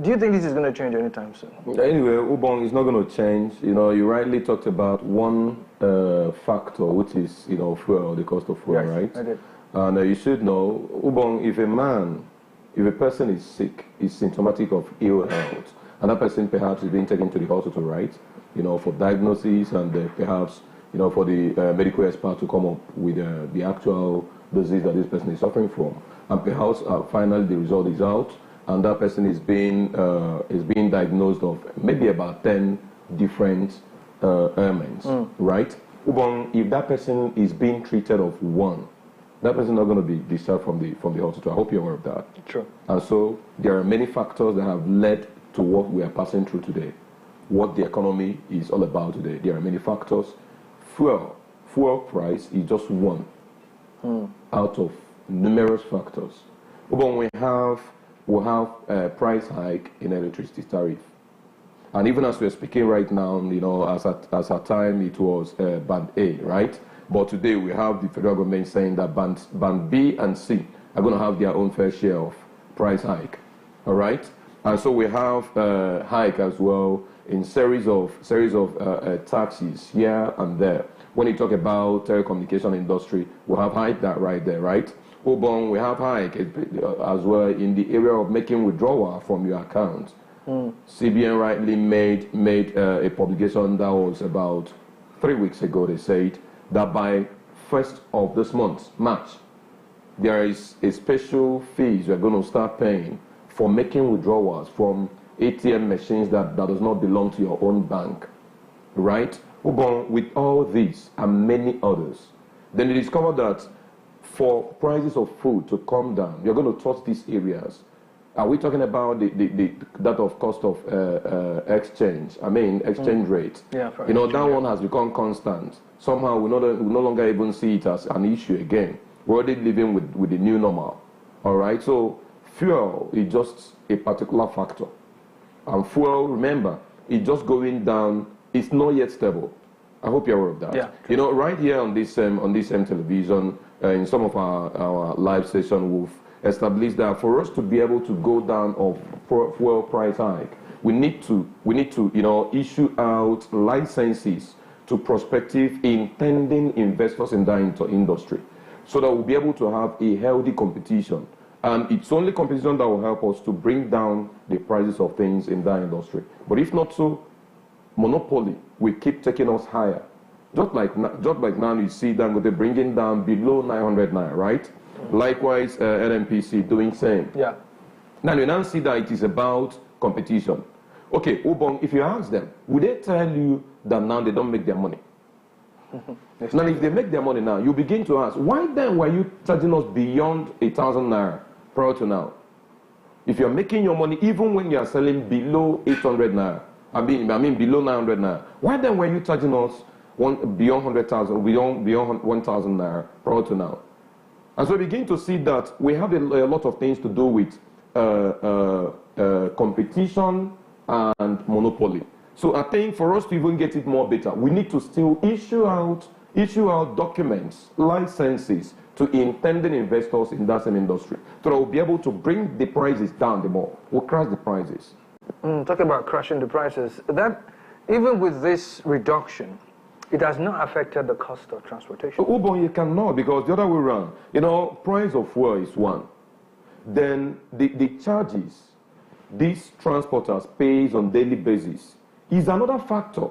Do you think this is going to change anytime soon? Anyway, Ubong is not going to change. You know, you rightly talked about one factor, which is, you know, fuel, the cost of fuel, right? I did. And you should know, Ubong, if a person is sick, is symptomatic of ill health, and that person perhaps is being taken to the hospital, right? You know, for diagnosis and perhaps, you know, for the medical expert to come up with the actual disease that this person is suffering from. And perhaps finally the result is out, and that person is being diagnosed of maybe about 10 different ailments, right? Ubong, if that person is being treated of one, that person is not going to be discharged from the hospital. I hope you're aware of that. True. And so there are many factors that have led to what we are passing through today, what the economy is all about today. There are many factors. Fuel price is just one out of numerous factors. But we have a price hike in electricity tariff. And even as we're speaking right now, you know, as at time it was band A, right? But today we have the federal government saying that band B and C are going to have their own fair share of price hike, all right? And so we have a hike as well in series of taxes here and there. When you talk about telecommunication industry, we have hike that right there, right? Ubong, we have hike as well in the area of making withdrawal from your account. CBN rightly made a publication that was about 3 weeks ago. They said that by 1st of this month, March, there is a special fees you're going to start paying for making withdrawals from ATM machines that does not belong to your own bank, right? With all these and many others, then they discovered that for prices of food to come down, you're going to touch these areas. Are we talking about that of cost of exchange? I mean, exchange rate. Yeah, you know, that one has become constant. Somehow we no longer even see it as an issue again. We're already living with the new normal. All right, so fuel is just a particular factor. And fuel, remember, it's just going down. It's not yet stable. I hope you're aware of that. Yeah. You know, right here on this television, in some of our live session, we've established that for us to be able to go down of fuel price hike, we need to you know, issue out licenses to prospective intending investors in that industry, so that we'll be able to have a healthy competition. And it's only competition that will help us to bring down the prices of things in that industry. But if not so, monopoly will keep taking us higher. Just like now you see Dangote bringing down below 900 naira, right? Likewise, NNPC doing same. Yeah. Now you now see that it is about competition. Okay, Ubong, if you ask them, would they tell you that now they don't make their money? Now, if they make their money now, you begin to ask, why then were you charging us beyond 1,000 naira prior to now? If you're making your money, even when you're selling below 800 naira, I mean below 900 naira. Why then were you charging us beyond 100,000, beyond 1,000 naira prior to now? And so we begin to see that we have a lot of things to do with competition and monopoly. So I think for us to even get it more better, we need to still issue out documents, licenses to intended investors in that same industry, so that we'll be able to bring the prices down the more. We'll crash the prices. Talking about crashing the prices, that even with this reduction, it has not affected the cost of transportation. Ubon, you cannot, because the other way around, you know, price of fuel is one. Then the charges these transporters pays on daily basis is another factor.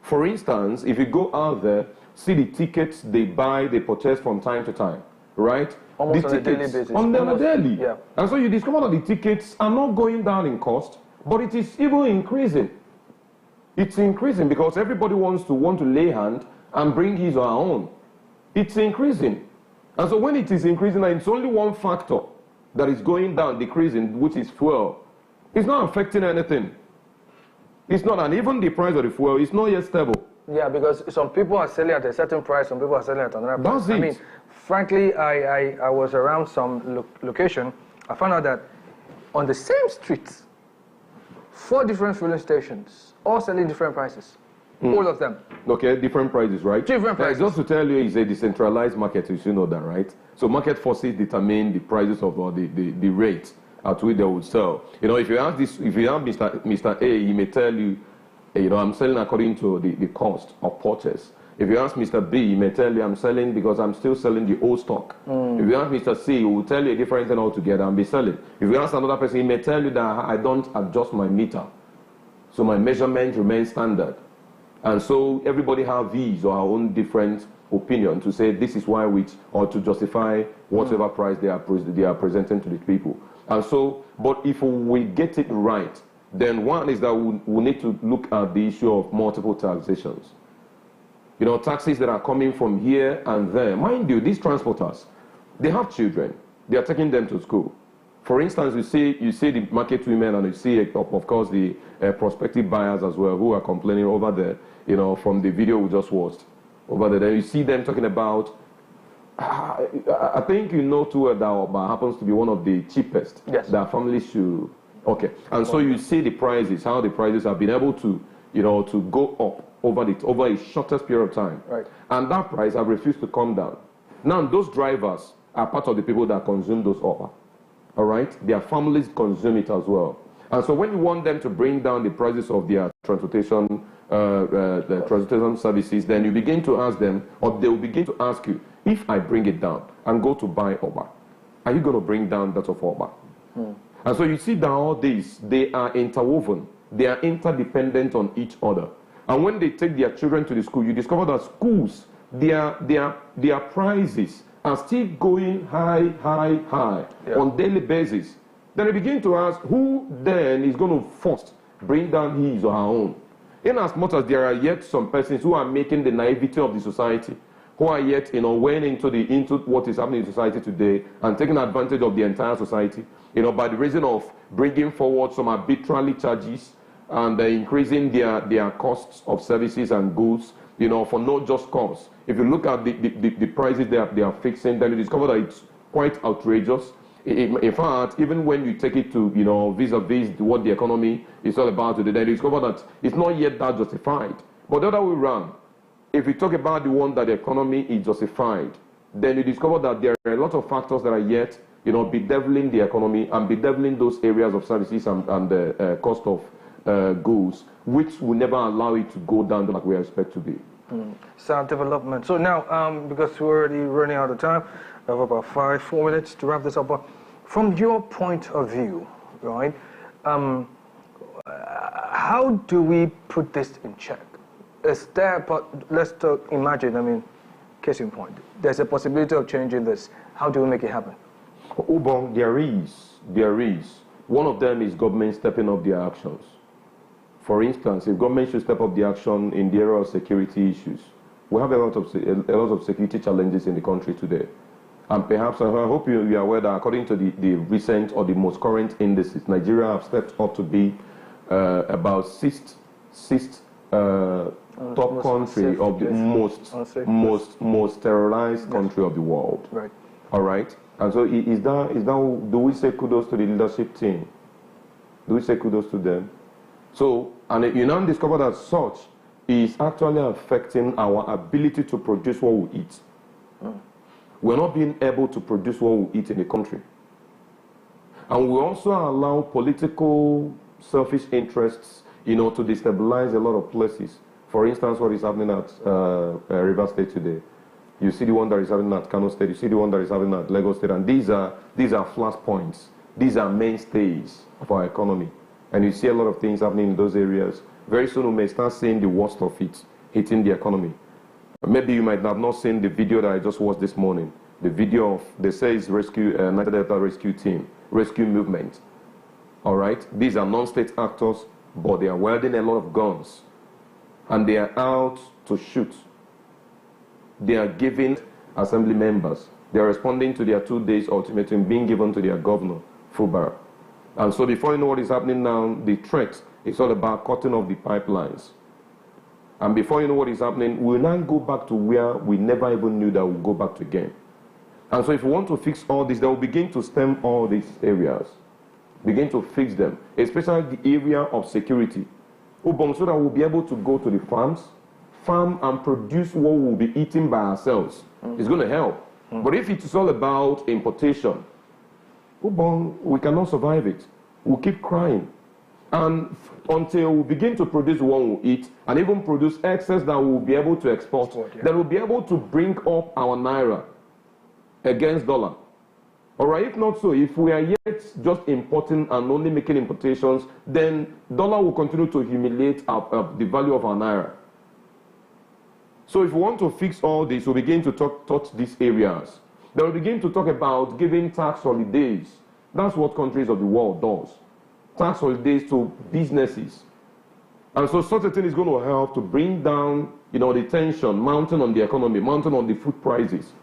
For instance, if you go out there, see the tickets they buy, they purchase from time to time, right? Almost on a daily basis. On a daily. Yeah. And so you discover that the tickets are not going down in cost, but it is even increasing. It's increasing because everybody wants to lay hand and bring his or her own. It's increasing. And so when it is increasing, and it's only one factor that is going down, decreasing, which is fuel. It's not affecting anything. It's not, and even the price of the fuel is not yet stable. Yeah, because some people are selling at a certain price, some people are selling at another price. That's it. I mean, frankly, I was around some location. I found out that on the same street, 4 different filling stations, all selling different prices. All of them. Okay, different prices, right? Different prices. Just to tell you, it's a decentralized market, you should know that, right? So market forces determine the prices of the rate at which they would sell. You know, if you ask Mr. A, he may tell you, you know, I'm selling according to the cost of purchase. If you ask Mr. B, he may tell you I'm selling because I'm still selling the old stock. If you ask Mr. C, he will tell you a different thing altogether and be selling. If you ask another person, he may tell you that I don't adjust my meter. So my measurement remains standard. And so everybody has his or her own different opinion to say this is why or to justify whatever price they are presenting to the people. And so, but if we get it right, then one is that we need to look at the issue of multiple taxations. You know, taxes that are coming from here and there. Mind you, these transporters, they have children. They are taking them to school. For instance, you see the market women and you see, of course, the prospective buyers as well who are complaining over there, you know, from the video we just watched over there. Then you see them talking about, I think you know too well that Oba happens to be one of the cheapest that families should. Okay, and so you see the prices, how the prices have been able to, you know, to go up over a shortest period of time. Right. And that price have refused to come down. Now those drivers are part of the people that consume those Oba. All right, their families consume it as well. And so when you want them to bring down the prices of their transportation, services, then you begin to ask them, or they will begin to ask you, if I bring it down and go to buy Oba, are you going to bring down that of Oba? And so you see that all these, they are interwoven. They are interdependent on each other. And when they take their children to the school, you discover that schools, their prices are still going high on daily basis. Then you begin to ask, who then is going to first bring down his or her own? In as much as there are yet some persons who are making the naivety of the society, who are yet, you know, weighing into what is happening in society today and taking advantage of the entire society, you know, by the reason of bringing forward some arbitrary charges and increasing their costs of services and goods, you know, for no just cause. If you look at the prices they are fixing, then you discover that it's quite outrageous. In fact, even when you take it to, you know, vis-a-vis what the economy is all about today, then you discover that it's not yet that justified. But the other way around, if you talk about the one that the economy is justified, then you discover that there are a lot of factors that are yet, you know, bedeviling the economy and bedeviling those areas of services and the cost of goods, which will never allow it to go down like we expect to be. Sound development. So now, because we're already running out of time, we have about 4 minutes to wrap this up. But from your point of view, right, how do we put this in check? Is there, let's imagine, I mean, case in point, there's a possibility of changing this. How do we make it happen? Ubong, there is. One of them is government stepping up their actions. For instance, if government should step up the action in the area of security issues, we have a lot of security challenges in the country today. And perhaps, I hope you are aware that according to the recent or the most current indices, Nigeria have stepped up to be about 6th sixth top country of the most terrorized country of the world. Right. All right. And so is that do we say kudos to the leadership team? Do we say kudos to them? So, and you now discover that such is actually affecting our ability to produce what we eat. We're not being able to produce what we eat in the country. And we also allow political selfish interests, to destabilize a lot of places. For instance, what is happening at Rivers State today. You see the one that is happening at Kano State, you see the one that is happening at Lagos State, and these are flashpoints. These are mainstays of our economy. And you see a lot of things happening in those areas. Very soon we may start seeing the worst of it hitting the economy. Maybe you might have not seen the video that I just watched this morning. The video of, they say it's Niger Delta Rescue Team, Rescue Movement. All right? These are non-state actors, but they are wielding a lot of guns. And they are out to shoot. They are giving assembly members. They are responding to their 2 days ultimatum being given to their governor, Fubar. And so before you know what is happening now, the threat is all about cutting off the pipelines. And before you know what is happening, we'll now go back to where we never even knew that we'll go back to again. And so if we want to fix all this, they will begin to stem all these areas. Begin to fix them, especially the area of security. So that we'll be able to go to the farm and produce what we'll be eating by ourselves. It's going to help. But if it's all about importation, we cannot survive it. We'll keep crying. And until we begin to produce what we eat, and even produce excess that we'll be able to export, then we'll be able to bring up our naira against dollar. All right, if not so, if we are yet just importing and only making importations, then dollar will continue to humiliate the value of our naira. So if we want to fix all this, we'll begin to touch these areas. Then we'll begin to talk about giving tax holidays. That's what countries of the world does. Tax holidays to businesses. And so such a thing is going to help to bring down, the tension mounting on the economy, mounting on the food prices.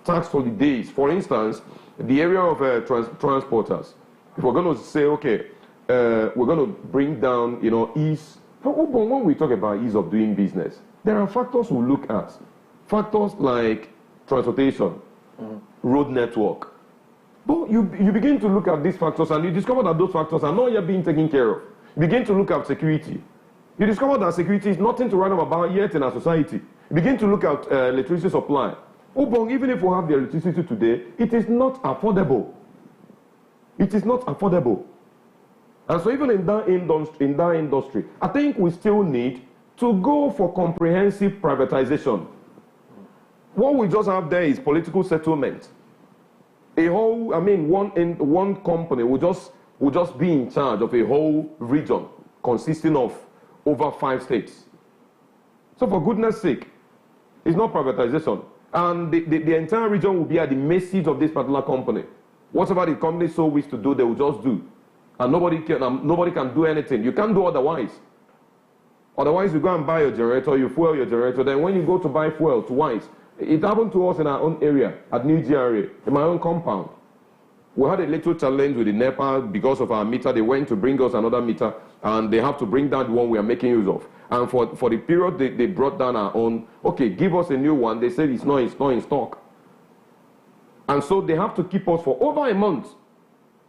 Tax holidays, for instance, the area of transporters. If we're going to say, okay, we're going to bring down, ease. When we talk about ease of doing business, there are factors we look at. Factors like transportation, road network. But you begin to look at these factors and you discover that those factors are not yet being taken care of. You begin to look at security. You discover that security is nothing to write about yet in our society. You begin to look at electricity supply. Even if we have the electricity today, it is not affordable. It is not affordable. And so even in that industry, I think we still need to go for comprehensive privatization. What we just have there is political settlement. One company will just be in charge of a whole region consisting of over 5 states. So for goodness sake, it's not privatization. And the entire region will be at the mercy of this particular company. Whatever the company so wish to do, they will just do. And nobody can do anything. You can't do otherwise. Otherwise, you go and buy your generator, you fuel your generator. Then when you go to buy fuel twice, it happened to us in our own area, at New GRA, in my own compound. We had a little challenge with the NEPA because of our meter. They went to bring us another meter, and they have to bring down the one we are making use of. And for the period they brought down our own, okay, give us a new one. They said it's not in stock. And so they have to keep us for over a month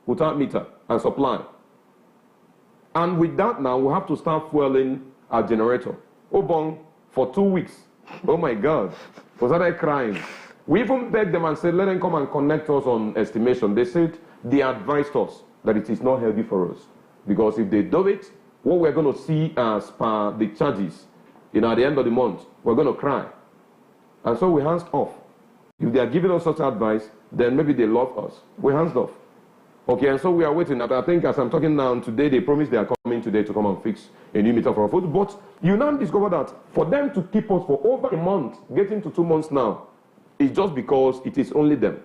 without meter and supply. And with that now, we have to start fueling our generator. For 2 weeks. Oh my God. Was that crying? We even begged them and said, let them come and connect us on estimation. They said, they advised us that it is not healthy for us. Because if they do it, what we're going to see as per the charges, at the end of the month, we're going to cry. And so we hands off. If they are giving us such advice, then maybe they love us. We hands off. Okay, and so we are waiting. I think as I'm talking now today, they promised they are coming today to come and fix a new meter for our food. But you now discover that for them to keep us for over a month, getting to 2 months now, is just because it is only them.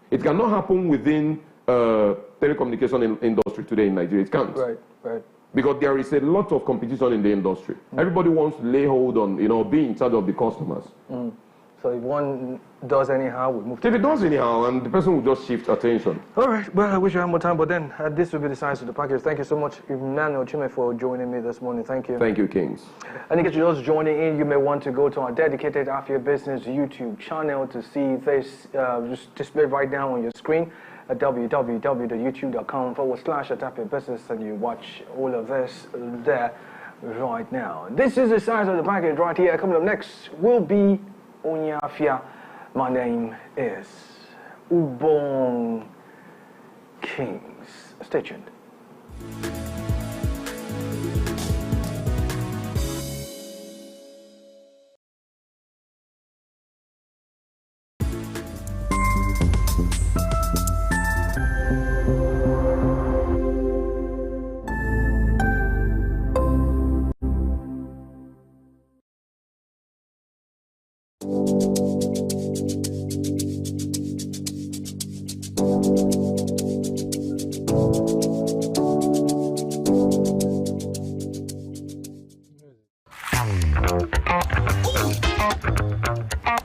It cannot happen within telecommunication industry today in Nigeria. It can't. Right. Because there is a lot of competition in the industry. Everybody wants to lay hold on, be in charge of the customers. So if one does anyhow, we move to If it does anyhow, and the person will just shift attention. All right, well, I wish I had more time, but then this will be the size of the package. Thank you so much, Emmanuel Chime, for joining me this morning. Thank you. Thank you, Kings. And in case you're just joining in, you may want to go to our dedicated Afia Business YouTube channel to see this just displayed right now on your screen at www.youtube.com/Afia Business, and you watch all of this there right now. This is the size of the package right here. Coming up next will be Onya Afia. My name is Ubong Kings. Stay tuned.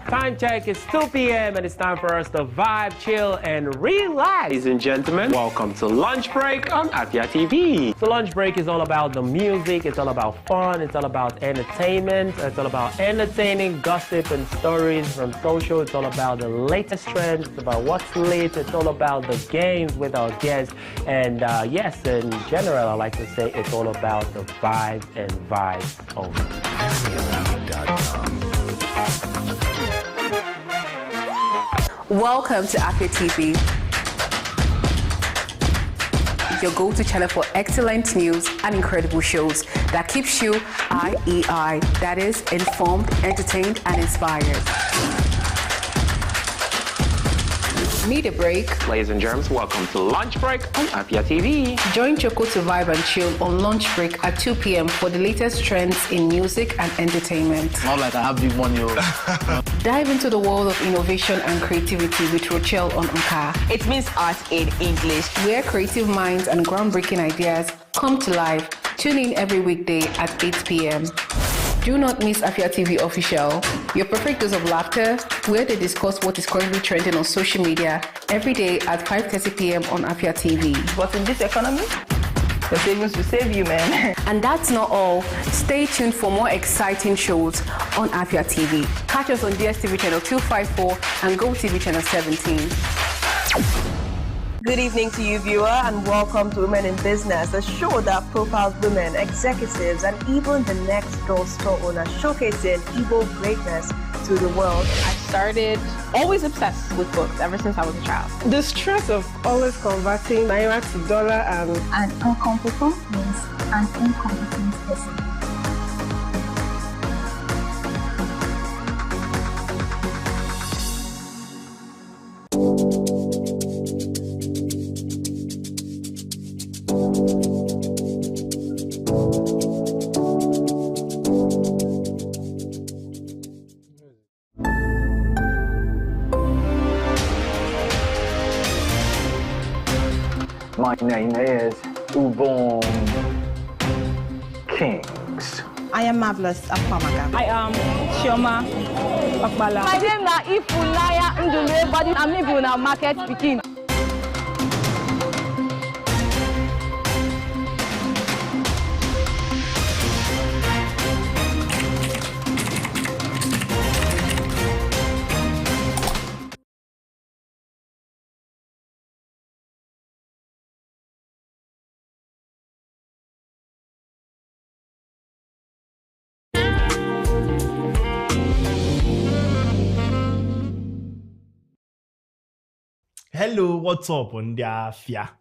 Time check, it's 2 p.m. and it's time for us to vibe, chill, and relax. Ladies and gentlemen, welcome to Lunch Break on Afia TV. So Lunch Break is all about the music, it's all about fun, it's all about entertainment, it's all about entertaining gossip and stories from social, it's all about the latest trends, it's about what's lit, it's all about the games with our guests, and yes, in general, I like to say it's all about the vibes and vibes only. Welcome to Afia TV, your go-to channel for excellent news and incredible shows that keeps you IEI, that is, informed, entertained, and inspired. Need a break? Ladies and germs, welcome to Lunch Break on Afia TV. Join Choco to vibe and chill on Lunch Break at 2 p.m. for the latest trends in music and entertainment. Not like I have big money. Dive into the world of innovation and creativity with Rochelle on Unka. It means art in English. Where creative minds and groundbreaking ideas come to life. Tune in every weekday at 8 p.m. Do not miss Afia TV Official, your perfect dose of laughter, where they discuss what is currently trending on social media every day at 5:30 p.m. on Afia TV. But in this economy, the savings will save you, man. And that's not all. Stay tuned for more exciting shows on Afia TV. Catch us on DSTV channel 254 and GoTV channel 17. Good evening to you, viewer, and welcome to Women in Business, a show that profiles women, executives, and even the next door store owners, showcasing Igbo greatness to the world. I started always obsessed with books ever since I was a child. The stress of always converting naira to dollar and an incompetent means an incompetent person. My name is Ubong Kings. I am Marvelous Afamaga. I am Shioma Okbala. My name is Ifulaya Ndule, but I'm living in a market speaking. Hello, what's up on the Afia?